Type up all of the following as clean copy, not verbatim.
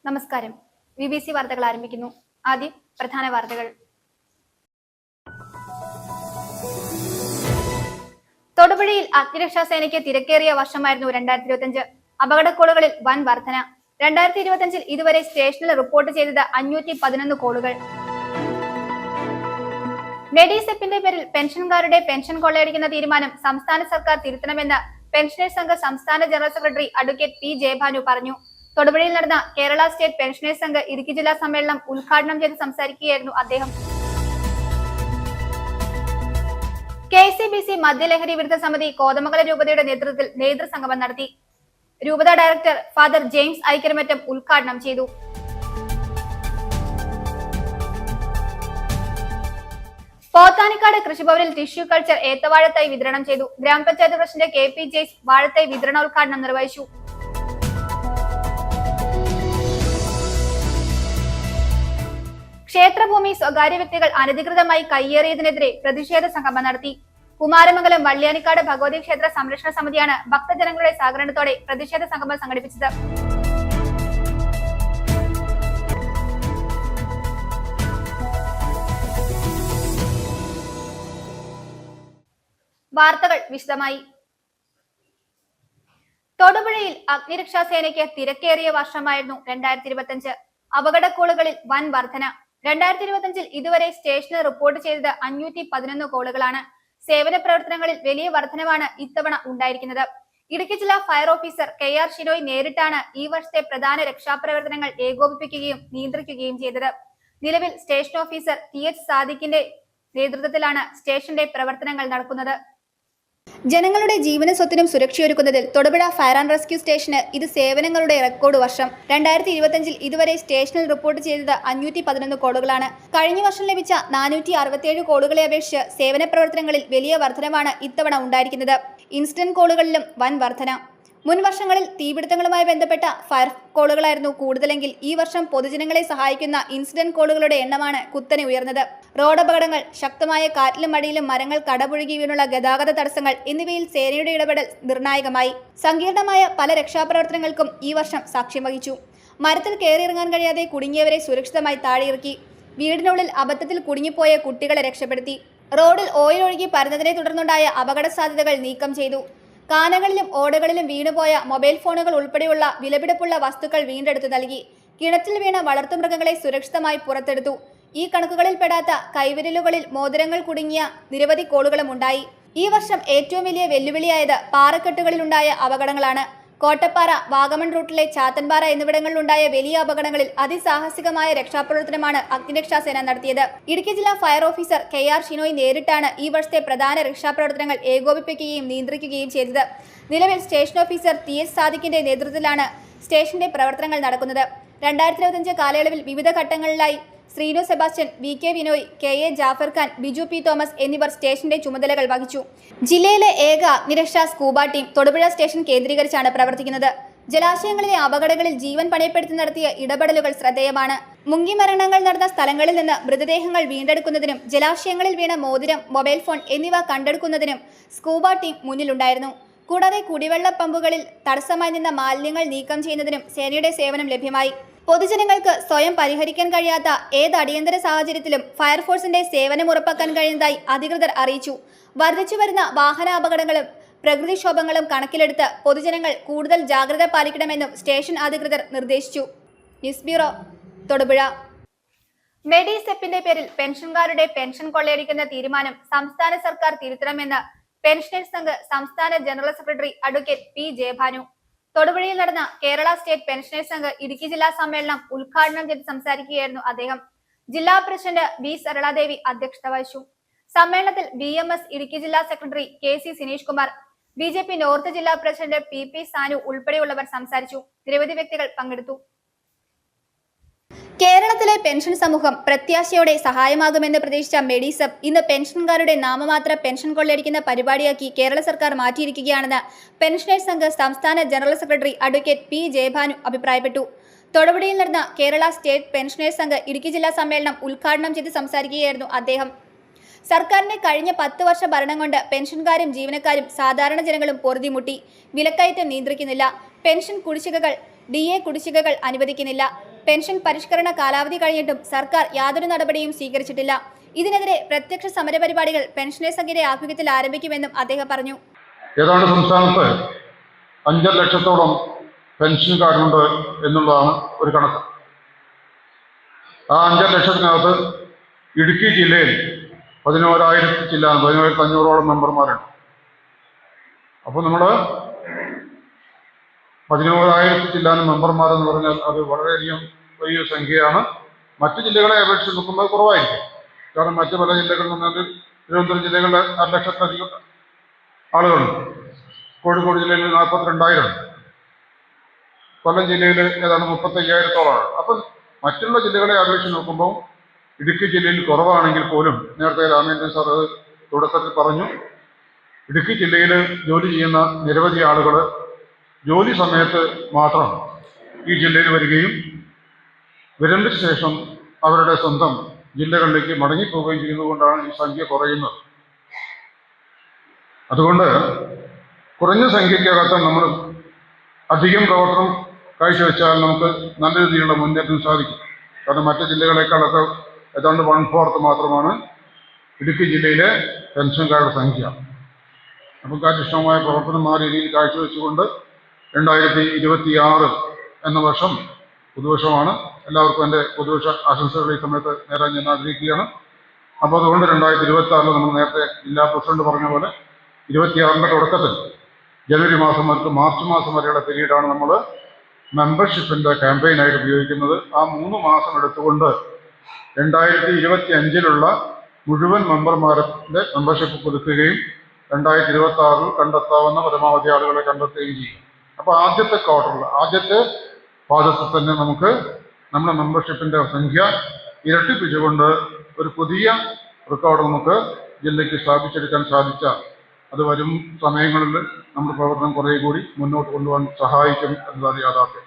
നമസ്കാരം. BBC വാർത്തകൾ ആരംഭിക്കുന്നു. ആദ്യം പ്രധാന വാർത്തകൾ. തൊടുപുഴയിൽ അഗ്നിരക്ഷാസേനയ്ക്ക് തിരക്കേറിയ വർഷമായിരുന്നു 2025. അപകടക്കോളുകളിൽ വൻ വർധന. 2025 ഇതുവരെ സ്റ്റേഷനിൽ റിപ്പോർട്ട് ചെയ്തത് 511 കോളുകൾ. മെഡിസെപ്പിന്റെ പേരിൽ പെൻഷൻകാരുടെ പെൻഷൻ കൊള്ളയടിക്കുന്ന തീരുമാനം സംസ്ഥാന സർക്കാർ തിരുത്തണമെന്ന് പെൻഷനേഴ്സ് സംഘ സംസ്ഥാന ജനറൽ സെക്രട്ടറി അഡ്വക്കേറ്റ് പി ജയഭാനു പറഞ്ഞു. തൊടുപുഴയിൽ നടന്ന കേരള സ്റ്റേറ്റ് പെൻഷനേഴ്സ് സംഘ് ഇടുക്കി ജില്ലാ സമ്മേളനം ഉദ്ഘാടനം ചെയ്ത് സംസാരിക്കുകയായിരുന്നു അദ്ദേഹം. KCBC മദ്യലഹരി വിരുദ്ധ സമിതി കോതമംഗലം രൂപതയുടെ നേതൃത്വത്തിൽ നേതൃസംഗമം നടത്തി. രൂപത ഡയറക്ടർ ഫാദർ ജെയിംസ് ഐക്കരമറ്റം ഉദ്ഘാടനം ചെയ്തു. പോത്താനിക്കാട് കൃഷിഭവനിൽ ടിഷ്യൂ കൾച്ചർ ഏത്തവാഴത്തൈ വിതരണം ചെയ്തു. ഗ്രാമപഞ്ചായത്ത് പ്രസിഡന്റ് KP ജെയ്സ് വാഴത്തൈ വിതരണോദ്ഘാടനം നിർവഹിച്ചു. ക്ഷേത്രഭൂമി സ്വകാര്യ വ്യക്തികൾ അനധികൃതമായി കയ്യേറിയതിനെതിരെ പ്രതിഷേധ സംഗമം നടത്തി. കുമാരമംഗലം വള്ളിയാനിക്കാട് ഭഗവതി ക്ഷേത്ര സംരക്ഷണ സമിതിയാണ് ഭക്തജനങ്ങളുടെ സഹകരണത്തോടെ പ്രതിഷേധ സംഗമം സംഘടിപ്പിച്ചത്. വാർത്തകൾ വിശദമായി. തൊടുപുഴയിൽ അഗ്നിരക്ഷാസേനയ്ക്ക് തിരക്കേറിയ വർഷമായിരുന്നു 2025. അപകടക്കോളുകളിൽ വൻ വർധന. 2025 ഇതുവരെ സ്റ്റേഷനിൽ റിപ്പോർട്ട് ചെയ്തത് 511 കോളുകളാണ്. സേവന പ്രവർത്തനങ്ങളിൽ വലിയ വർധനവാണ് ഇത്തവണ ഉണ്ടായിരിക്കുന്നത്. ഇടുക്കി ജില്ലാ ഫയർ ഓഫീസർ KR ഷിനോയ് നേരിട്ടാണ് ഈ വർഷത്തെ പ്രധാന രക്ഷാപ്രവർത്തനങ്ങൾ ഏകോപിപ്പിക്കുകയും നിയന്ത്രിക്കുകയും ചെയ്തത്. നിലവിൽ സ്റ്റേഷൻ ഓഫീസർ TH സാദിഖിന്റെ നേതൃത്വത്തിലാണ് സ്റ്റേഷന്റെ പ്രവർത്തനങ്ങൾ നടക്കുന്നത്. ജനങ്ങളുടെ ജീവനും സ്വത്തിനും സുരക്ഷയൊരുക്കുന്നതിൽ തൊടുപുഴ ഫയർ ആൻഡ് റെസ്ക്യൂ സ്റ്റേഷന് ഇത് സേവനങ്ങളുടെ റെക്കോർഡ് വർഷം. 2025 ഇതുവരെ സ്റ്റേഷനിൽ റിപ്പോർട്ട് ചെയ്തത് 511 കോളുകളാണ്. കഴിഞ്ഞ വർഷം ലഭിച്ച 467 കോളുകളെ അപേക്ഷിച്ച് സേവന പ്രവർത്തനങ്ങളിൽ വലിയ വർധനമാണ് ഇത്തവണ ഉണ്ടായിരിക്കുന്നത്. ഇൻസിഡന്റ് കോളുകളിലും വൻ വർധന. മുൻ വർഷങ്ങളിൽ തീപിടുത്തങ്ങളുമായി ബന്ധപ്പെട്ട ഫയർ കോളുകളായിരുന്നു കൂടുതലെങ്കിൽ ഈ വർഷം പൊതുജനങ്ങളെ സഹായിക്കുന്ന ഇൻസിഡന്റ് കോളുകളുടെ എണ്ണമാണ് കുത്തനെ ഉയർന്നത്. റോഡപകടങ്ങൾ, ശക്തമായ കാറ്റിലും മഴയിലും മരങ്ങൾ കടപുഴകി വീണുള്ള ഗതാഗത തടസ്സങ്ങൾ എന്നിവയിൽ സേനയുടെ ഇടപെടൽ നിർണായകമായി. സങ്കീർണമായ പല രക്ഷാപ്രവർത്തനങ്ങൾക്കും ഈ വർഷം സാക്ഷ്യം വഹിച്ചു. മരത്തിൽ കയറിയിറങ്ങാൻ കഴിയാതെ കുടുങ്ങിയവരെ സുരക്ഷിതമായി താഴെയിറക്കി. വീടിനുള്ളിൽ അബദ്ധത്തിൽ കുടുങ്ങിപ്പോയ കുട്ടികളെ രക്ഷപ്പെടുത്തി. റോഡിൽ ഓയിൽ ഒഴുകി പരന്നതിനെ തുടർന്നുണ്ടായ അപകട സാധ്യതകൾ നീക്കം ചെയ്തു. കാനകളിലും ഓടകളിലും വീണുപോയ മൊബൈൽ ഫോണുകൾ ഉൾപ്പെടെയുള്ള വിലപിടിപ്പുള്ള വസ്തുക്കൾ വീണ്ടെടുത്തു നൽകി. കിണറ്റിൽ വീണ വളർത്തുമൃഗങ്ങളെ സുരക്ഷിതമായി പുറത്തെടുത്തു. ഈ കണക്കുകളിൽ പെടാത്ത കൈവിരലുകളിൽ മോതിരങ്ങൾ കുടുങ്ങിയ നിരവധി കോളുകളും ഉണ്ടായി. ഈ വർഷം ഏറ്റവും വലിയ വെല്ലുവിളിയായത് പാറക്കെട്ടുകളിലുണ്ടായ അപകടങ്ങളാണ്. കോട്ടപ്പാറ, വാഗമൺ റൂട്ടിലെ ചാത്തൻപാറ എന്നിവിടങ്ങളിലുണ്ടായ വലിയ അപകടങ്ങളിൽ അതിസാഹസികമായ രക്ഷാപ്രവർത്തനമാണ് അഗ്നിരക്ഷാസേന നടത്തിയത്. ഇടുക്കി ജില്ലാ ഫയർ ഓഫീസർ KR ഷിനോയ് നേരിട്ടാണ് ഈ വർഷത്തെ പ്രധാന രക്ഷാപ്രവർത്തനങ്ങൾ ഏകോപിപ്പിക്കുകയും നിയന്ത്രിക്കുകയും ചെയ്തത്. നിലവിൽ സ്റ്റേഷൻ ഓഫീസർ TH സാദിഖിന്റെ നേതൃത്വത്തിലാണ് സ്റ്റേഷന്റെ പ്രവർത്തനങ്ങൾ നടക്കുന്നത്. 2025 കാലയളവിൽ വിവിധ ഘട്ടങ്ങളിലായി Sreenu Sebastian, VK Vinoy, KA Jafar Khan, Biju P Thomas എന്നിവർ സ്റ്റേഷന്റെ ചുമതലകൾ വഹിച്ചു. ജില്ലയിലെ ഏക അഗ്നിരക്ഷാ സ്കൂബ ടീം തൊടുപുഴ സ്റ്റേഷൻ കേന്ദ്രീകരിച്ചാണ് പ്രവർത്തിക്കുന്നത്. ജലാശയങ്ങളിലെ അപകടങ്ങളിൽ ജീവൻ പണയപ്പെടുത്തി നടത്തിയ ഇടപെടലുകൾ ശ്രദ്ധേയമാണ്. മുങ്ങി മരണങ്ങൾ നടന്ന സ്ഥലങ്ങളിൽ നിന്ന് മൃതദേഹങ്ങൾ വീണ്ടെടുക്കുന്നതിനും ജലാശയങ്ങളിൽ വീണ മോതിരം, മൊബൈൽ ഫോൺ എന്നിവ കണ്ടെടുക്കുന്നതിനും സ്കൂബ ടീം മുന്നിലുണ്ടായിരുന്നു. കൂടാതെ കുടിവെള്ള പമ്പുകളിൽ തടസ്സമായി നിന്ന മാലിന്യങ്ങൾ നീക്കം ചെയ്യുന്നതിനും സേനയുടെ സേവനം ലഭ്യമായി. പൊതുജനങ്ങൾക്ക് സ്വയം പരിഹരിക്കാൻ കഴിയാത്ത ഏത് അടിയന്തര സാഹചര്യത്തിലും ഫയർഫോഴ്സിന്റെ സേവനം ഉറപ്പാക്കാൻ കഴിയുന്നതായി അധികൃതർ അറിയിച്ചു. വർദ്ധിച്ചു വരുന്ന വാഹന അപകടങ്ങളും പ്രകൃതിക്ഷോഭങ്ങളും കണക്കിലെടുത്ത് പൊതുജനങ്ങൾ കൂടുതൽ ജാഗ്രത പാലിക്കണമെന്നും സ്റ്റേഷൻ അധികൃതർ നിർദ്ദേശിച്ചു. News bureau, Thodupuzha. മെഡിസെപ്പിന്റെ പേരിൽ പെൻഷൻകാരുടെ പെൻഷൻ കൊള്ളയടിക്കുന്ന തീരുമാനം സംസ്ഥാന സർക്കാർ തിരുത്തണമെന്ന് പെൻഷനേഴ്സ് സംഘ് സംസ്ഥാന ജനറൽ സെക്രട്ടറി അഡ്വക്കേറ്റ് P ജയഭാനു. തൊടുപുഴയിൽ നടന്ന കേരള സ്റ്റേറ്റ് പെൻഷനേഴ്സ് സംഘ് ഇടുക്കി ജില്ലാ സമ്മേളനം ഉദ്ഘാടനം ചെയ്ത് സംസാരിക്കുകയായിരുന്നു അദ്ദേഹം. ജില്ലാ പ്രസിഡന്റ് B സരളാദേവി അധ്യക്ഷത വഹിച്ചു. സമ്മേളനത്തിൽ BMS ഇടുക്കി ജില്ലാ secretary KC Sineesh Kumar, BJP north ജില്ലാ പ്രസിഡന്റ് PP സാനു ഉൾപ്പെടെയുള്ളവർ സംസാരിച്ചു. നിരവധി വ്യക്തികൾ പങ്കെടുത്തു. കേരളത്തിലെ പെൻഷൻ സമൂഹം പ്രത്യാശയോടെ സഹായമാകുമെന്ന് പ്രതീക്ഷിച്ച മെഡിസെപ്പ് ഇന്ന് പെൻഷൻകാരുടെ നാമമാത്ര പെൻഷൻ കൊള്ളയടിക്കുന്ന പരിപാടിയാക്കി കേരള സർക്കാർ മാറ്റിയിരിക്കുകയാണെന്ന് പെൻഷനേഴ്സ് സംഘ് സംസ്ഥാന ജനറൽ സെക്രട്ടറി അഡ്വക്കേറ്റ് P ജയഭാനു അഭിപ്രായപ്പെട്ടു. തൊടുപുഴയിൽ നടന്ന കേരള സ്റ്റേറ്റ് പെൻഷനേഴ്സ് സംഘ് ഇടുക്കി ജില്ലാ സമ്മേളനം ഉദ്ഘാടനം ചെയ്ത് സംസാരിക്കുകയായിരുന്നു അദ്ദേഹം. സർക്കാരിന്റെ കഴിഞ്ഞ 10 വർഷ ഭരണം കൊണ്ട് പെൻഷൻകാരും ജീവനക്കാരും സാധാരണ ജനങ്ങളും പൊറുതിമുട്ടി. വിലക്കയറ്റം നിയന്ത്രിക്കുന്നില്ല. പെൻഷൻ കുടിശ്ശികകൾ DA കുടിശ്ശികകൾ അനുവദിക്കുന്നില്ല. പെൻഷൻ പരിഷ്കരണ കാലാവധി കഴിഞ്ഞിട്ടും സർക്കാർ യാതൊരു നടപടിയും സ്വീകരിച്ചിട്ടില്ല. ഇതിനെതിരെ പ്രത്യക്ഷ സമരപരിപാടികൾ പെൻഷനേഴ്സ് സംഘത്തിന്റെ ആഭിമുഖ്യത്തിൽ ആരംഭിക്കുമെന്നും അദ്ദേഹം പറഞ്ഞു. ഏതാണ്ട് സംസ്ഥാനത്ത് 5 ലക്ഷത്തോളം പെൻഷൻകാരുണ്ട് എന്നുള്ളതാണ് ഒരു കണക്ക്. ആ 5 ലക്ഷത്തിനകത്ത് ഇടുക്കി ജില്ലയിൽ 11,500 മെമ്പർമാരുണ്ട്. അപ്പോൾ നമ്മൾ 11,000 മെമ്പർമാരെന്ന് പറഞ്ഞാൽ അത് വളരെയധികം വലിയ സംഖ്യയാണ്. മറ്റു ജില്ലകളെ അപേക്ഷിച്ച് നോക്കുമ്പോൾ കുറവായിരിക്കും. കാരണം മറ്റു പല ജില്ലകളിൽ നിന്നാൽ തിരുവനന്തപുരം ജില്ലകളിൽ 6 ലക്ഷത്തിലധികം ആളുകളുണ്ട്. കോഴിക്കോട് ജില്ലയിൽ 42,000 ഉണ്ട്. കൊല്ലം ജില്ലയിൽ ഏതാണ്ട് 35,000-ഓളമാണ്. അപ്പം മറ്റുള്ള ജില്ലകളെ അപേക്ഷിച്ച് നോക്കുമ്പോൾ ഇടുക്കി ജില്ലയിൽ കുറവാണെങ്കിൽ പോലും നേരത്തെ രാമേന്ദ്രൻ സാർ അത് തുടക്കത്തിൽ പറഞ്ഞു, ഇടുക്കി ജില്ലയിൽ ജോലി ചെയ്യുന്ന നിരവധി ആളുകൾ ജോലി സമയത്ത് മാത്രം ഈ ജില്ലയിൽ വരികയും വിരമിച്ച ശേഷം അവരുടെ സ്വന്തം ജില്ലകളിലേക്ക് മടങ്ങിപ്പോവുകയും ചെയ്യുന്നതുകൊണ്ടാണ് ഈ സംഖ്യ കുറയുന്നത്. അതുകൊണ്ട് കുറഞ്ഞ സംഖ്യക്കകത്ത് നമ്മൾ അധികം പ്രവർത്തനം കാഴ്ചവെച്ചാൽ നമുക്ക് നല്ല രീതിയിലുള്ള മുന്നേറ്റം സാധിക്കും. കാരണം മറ്റ് ജില്ലകളെക്കാളൊക്കെ ഏതാണ്ട് 1/4 മാത്രമാണ് ഇടുക്കി ജില്ലയിലെ പെൻഷൻകാരുടെ സംഖ്യ. അപ്പം കാര്യക്ഷമമായ പ്രവർത്തനം ആ രീതിയിൽ കാഴ്ചവെച്ചുകൊണ്ട് 2026 എന്ന വർഷം പുതുവർഷമാണ്. എല്ലാവർക്കും എൻ്റെ പുതുവർഷ ആശംസകൾ ഈ സമയത്ത് നേരാൻ ഞാൻ ആഗ്രഹിക്കുകയാണ്. അപ്പോൾ അതുകൊണ്ട് 2026 നമ്മൾ നേരത്തെ ജില്ലാ പ്രസിഡന്റ് പറഞ്ഞ പോലെ 26-ന്റെ തുടക്കത്തിൽ ജനുവരി മാസം മുതൽ മാർച്ച് മാസം വരെയുള്ള പീരീഡാണ് നമ്മൾ മെമ്പർഷിപ്പിൻ്റെ ക്യാമ്പയിനായിട്ട് ഉപയോഗിക്കുന്നത്. ആ 3 മാസം എടുത്തുകൊണ്ട് 2025-ലുള്ള മുഴുവൻ മെമ്പർമാരുടെ മെമ്പർഷിപ്പ് പുതുക്കുകയും 2026-ൽ കണ്ടെത്താവുന്ന പരമാവധി ആളുകളെ കണ്ടെത്തുകയും ചെയ്യും. അപ്പോൾ ആദ്യത്തെ ക്വാർട്ടറിൽ, ആദ്യത്തെ പാദത്തിൽ തന്നെ നമുക്ക് നമ്മുടെ മെമ്പർഷിപ്പിൻ്റെ സംഖ്യ ഇരട്ടിപ്പിച്ചുകൊണ്ട് ഒരു പുതിയ റെക്കോർഡ് നമുക്ക് ജില്ലയ്ക്ക് സ്ഥാപിച്ചെടുക്കാൻ സാധിച്ചാൽ അത് വരും സമയങ്ങളിൽ നമ്മുടെ പ്രവർത്തനം കുറേ കൂടി മുന്നോട്ട് കൊണ്ടുപോകാൻ സഹായിക്കും എന്നതാണ് യാഥാർത്ഥ്യം.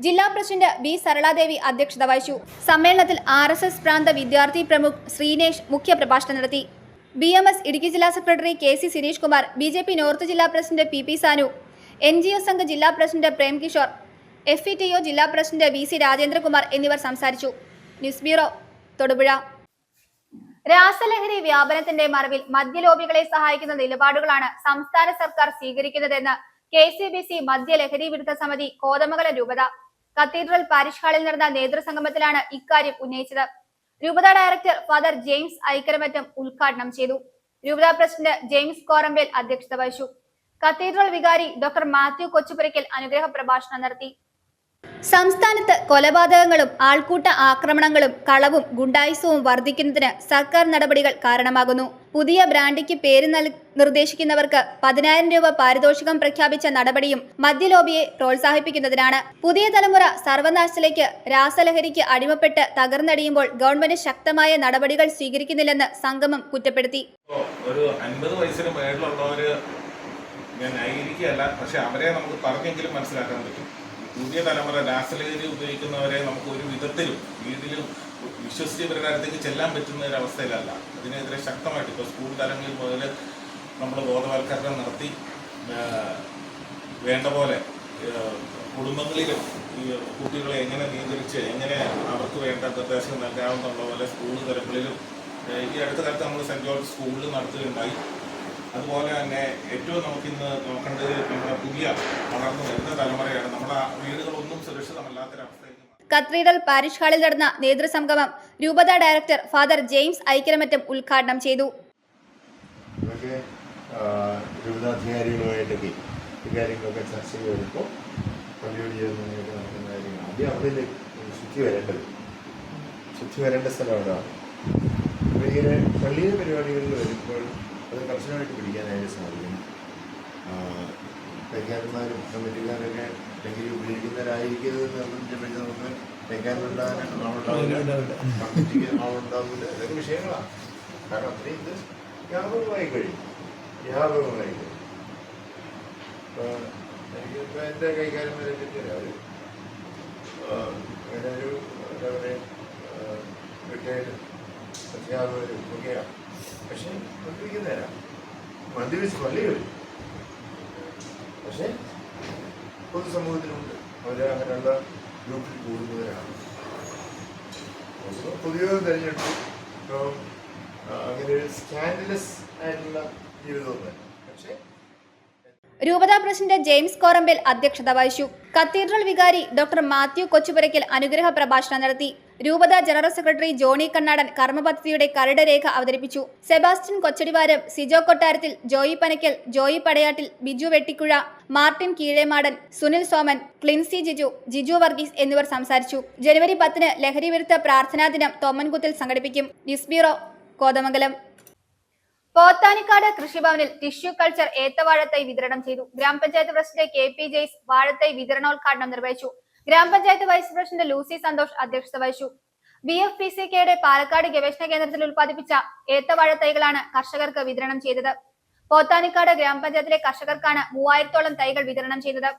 ജില്ലാ പ്രസിഡന്റ് ബി സരളാദേവി അധ്യക്ഷത വഹിച്ചു. സമ്മേളനത്തിൽ RSS പ്രാന്ത വിദ്യാർത്ഥി പ്രമുഖ് ശ്രീനേഷ് മുഖ്യപ്രഭാഷണം നടത്തി. BMS ഇടുക്കി ജില്ലാ secretary KC Sineesh Kumar, BJP north ജില്ലാ പ്രസിഡന്റ് PP സാനു, NGO സംഘ ജില്ലാ പ്രസിഡന്റ് പ്രേം കിഷോർ, FETO ജില്ലാ പ്രസിഡന്റ് VC രാജേന്ദ്രകുമാർ എന്നിവർ സംസാരിച്ചു. News bureau, Thodupuzha. രാസലഹരി വ്യാപനത്തിന്റെ മറവിൽ മദ്യലോബികളെ സഹായിക്കുന്ന നിലപാടുകളാണ് സംസ്ഥാന സർക്കാർ സ്വീകരിക്കുന്നതെന്ന് KCBC മദ്യലഹരി വിരുദ്ധ സമിതി കോതമംഗലം രൂപത കത്തീഡ്രൽ പാരിഷ് ഹാളിൽ നടന്ന നേതൃസംഗമത്തിലാണ് ഇക്കാര്യം ഉന്നയിച്ചത്. രൂപത ഡയറക്ടർ ഫാദർ ജെയിംസ് ഐക്കരമറ്റം ഉദ്ഘാടനം ചെയ്തു. രൂപത പ്രസിഡന്റ് ജെയിംസ് കോറമ്പേൽ അധ്യക്ഷത വഹിച്ചു. കത്തീഡ്രൽ വികാരി ഡോക്ടർ മാത്യു കൊച്ചുപുരയ്ക്കൽ അനുഗ്രഹ പ്രഭാഷണം നടത്തി. സംസ്ഥാനത്ത് കൊലപാതകങ്ങളും ആൾക്കൂട്ട ആക്രമണങ്ങളും കളവും ഗുണ്ടായിസവും വർദ്ധിക്കുന്നതിന് സർക്കാർ നടപടികൾ കാരണമാകുന്നു. പുതിയ ബ്രാൻഡിക്ക് പേര് നിർദ്ദേശിക്കുന്നവർക്ക് 10,000 രൂപ പാരിതോഷികം പ്രഖ്യാപിച്ച നടപടിയും മദ്യലോബിയെ പ്രോത്സാഹിപ്പിക്കുന്നതിനാണ്. പുതിയ തലമുറ സർവനാശത്തിലേക്ക് രാസലഹരിക്ക് അടിമപ്പെട്ട് തകർന്നടിയുമ്പോൾ ഗവൺമെന്റ് ശക്തമായ നടപടികൾ സ്വീകരിക്കുന്നില്ലെന്ന് സംഗമം കുറ്റപ്പെടുത്തി. ഒരു 50 വയസ്സിന് മേളിലുള്ളവര് ഞാൻ ന്യായീകരിക്കുകയല്ല, പക്ഷെ അവരെ നമുക്ക് പറഞ്ഞെങ്കിലും മനസ്സിലാക്കാൻ പറ്റും. പുതിയ തലമുറ രാസലഹരി ഉപയോഗിക്കുന്നവരെ നമുക്ക് ഒരു വിധത്തിലും വീട്ടിലും വിശ്വസിച്ച് ഇവരുടെ അടുത്തേക്ക് ചെല്ലാൻ പറ്റുന്ന ഒരു അവസ്ഥയിലല്ല. അതിനെതിരെ ശക്തമായിട്ട് ഇപ്പോൾ സ്കൂൾ തലങ്ങളിൽ മുതൽ നമ്മൾ ബോധവൽക്കരണം നടത്തി വേണ്ട പോലെ കുടുംബങ്ങളിലും ഈ കുട്ടികളെ എങ്ങനെ നിയന്ത്രിച്ച് എങ്ങനെ അവർക്ക് വേണ്ട നിർദ്ദേശം നൽകാവുന്നുള്ള പോലെ സ്കൂൾ തലങ്ങളിലും ഈ അടുത്ത കാലത്ത് നമ്മൾ സെൻറ് ജോർജ് സ്കൂളിൽ നടത്തുകയുണ്ടായി. അതുപോലെ തന്നെ ഏറ്റവും നമുക്കിന്ന് നോക്കേണ്ടത് നമ്മുടെ പുതിയ വളർന്നു വരുന്ന തലമുറയാണ്. നമ്മുടെ വീടുകളൊന്നും സുരക്ഷിതമല്ലാത്തൊരവസ്ഥയിൽ. കത്തീഡ്രൽ പാരിഷ് ഹാളിൽ നടന്ന നേതൃസംഗമം രൂപത ഡയറക്ടർ ഫാദർ ജെയിംസ് ഐക്കരമറ്റം ഉദ്ഘാടനം ചെയ്തു. രൂപതാധികാരികളുമായിട്ടൊക്കെ ഈ കാര്യങ്ങളൊക്കെ ചർച്ച ചെയ്തപ്പോൾ പള്ളിയോട് ചേർന്ന് നടക്കുന്ന കാര്യങ്ങൾ ആദ്യം അവിടെ ശുദ്ധി വരേണ്ട സ്ഥലം അവിടെയാണ്. അപ്പോൾ ഇങ്ങനെ പള്ളിയിലെ പരിപാടികളിൽ വരുമ്പോൾ അത് കർശനമായിട്ട് പിടിക്കാനായിട്ട് സാധിക്കും. തൈക്കാരന്മാരും കമ്മിറ്റിക്കാരൊക്കെ ലഹരി ഉപയോഗിക്കുന്നവരായിരിക്കരുത് നിർബന്ധിച്ച് നമുക്ക് തൈക്കാരനുണ്ടാകാൻ ആളുണ്ടാവില്ല, കമ്മിറ്റിക്ക് ആളുണ്ടാവില്ല. ഇതൊക്കെ വിഷയങ്ങളാണ്. കാരണം അത്രയും ഇത് വ്യാപകമായി കഴിയും. എനിക്കിപ്പോൾ എൻ്റെ കൈകാര്യന്മാരെ പറ്റിയില്ല. അവർ അങ്ങനെ ഒരു എന്താ പറയുക റിട്ടയർഡ് അധ്യാപകരും ഒക്കെയാണ്. പക്ഷെ മദ്യപിക്കുന്നവരാ, മദ്യപിച്ച് പള്ളി വരും. പക്ഷെ പൊതുസമൂഹത്തിലുണ്ട്. അവർ അങ്ങനെയുള്ള ഗ്രൂപ്പിൽ കൂടുന്നവരാണ്. പുതിയ തിരഞ്ഞെടുപ്പ് ഇപ്പം അങ്ങനെ ഒരു സ്കാൻഡലസ് ആയിട്ടുള്ള ജീവിതമൊന്നും. പക്ഷേ രൂപതാ പ്രസിഡന്റ് ജെയിംസ് കോറമ്പൽ അധ്യക്ഷത വഹിച്ചു. കത്തീഡ്രൽ വികാരി ഡോക്ടർ മാത്യു കൊച്ചുപുരയ്ക്കൽ അനുഗ്രഹ പ്രഭാഷണം നടത്തി. രൂപതാ ജനറൽ സെക്രട്ടറി ജോണി കണ്ണാടൻ കർമ്മപദ്ധതിയുടെ കരട് രേഖ അവതരിപ്പിച്ചു. സെബാസ്റ്റ്യൻ കൊച്ചടിവാരം, സിജോ കൊട്ടാരത്തിൽ, ജോയി പനക്കൽ, ജോയി പടയാട്ടിൽ, ബിജു വെട്ടിക്കുഴ, മാർട്ടിൻ കീഴേമാടൻ, സുനിൽ സോമൻ, ക്ലിൻസി ജിജു വർഗീസ് എന്നിവർ സംസാരിച്ചു. ജനുവരി 10 ലഹരി വിരുദ്ധ പ്രാർത്ഥനാ ദിനം തോമൻകുത്തിൽ സംഘടിപ്പിക്കും. News bureau, Kothamangalam. പോത്താനിക്കാട് കൃഷിഭവനിൽ ടിഷ്യൂ കൾച്ചർ ഏത്തവാഴത്തൈ വിതരണം ചെയ്തു. ഗ്രാമപഞ്ചായത്ത് പ്രസിഡന്റ് KP ജെയ്സ് വാഴത്തൈ വിതരണോദ്ഘാടനം നിർവഹിച്ചു. ഗ്രാമപഞ്ചായത്ത് വൈസ് പ്രസിഡന്റ് ലൂസി സന്തോഷ് അധ്യക്ഷത വഹിച്ചു. BFPCKയുടെ പാലക്കാട് ഗവേഷണ കേന്ദ്രത്തിൽ ഉൽപ്പാദിപ്പിച്ച ഏത്തവാഴത്തൈകളാണ് കർഷകർക്ക് വിതരണം ചെയ്തത്. പോത്താനിക്കാട് ഗ്രാമപഞ്ചായത്തിലെ കർഷകർക്കാണ് 3000-ഓളം തൈകൾ വിതരണം ചെയ്തത്.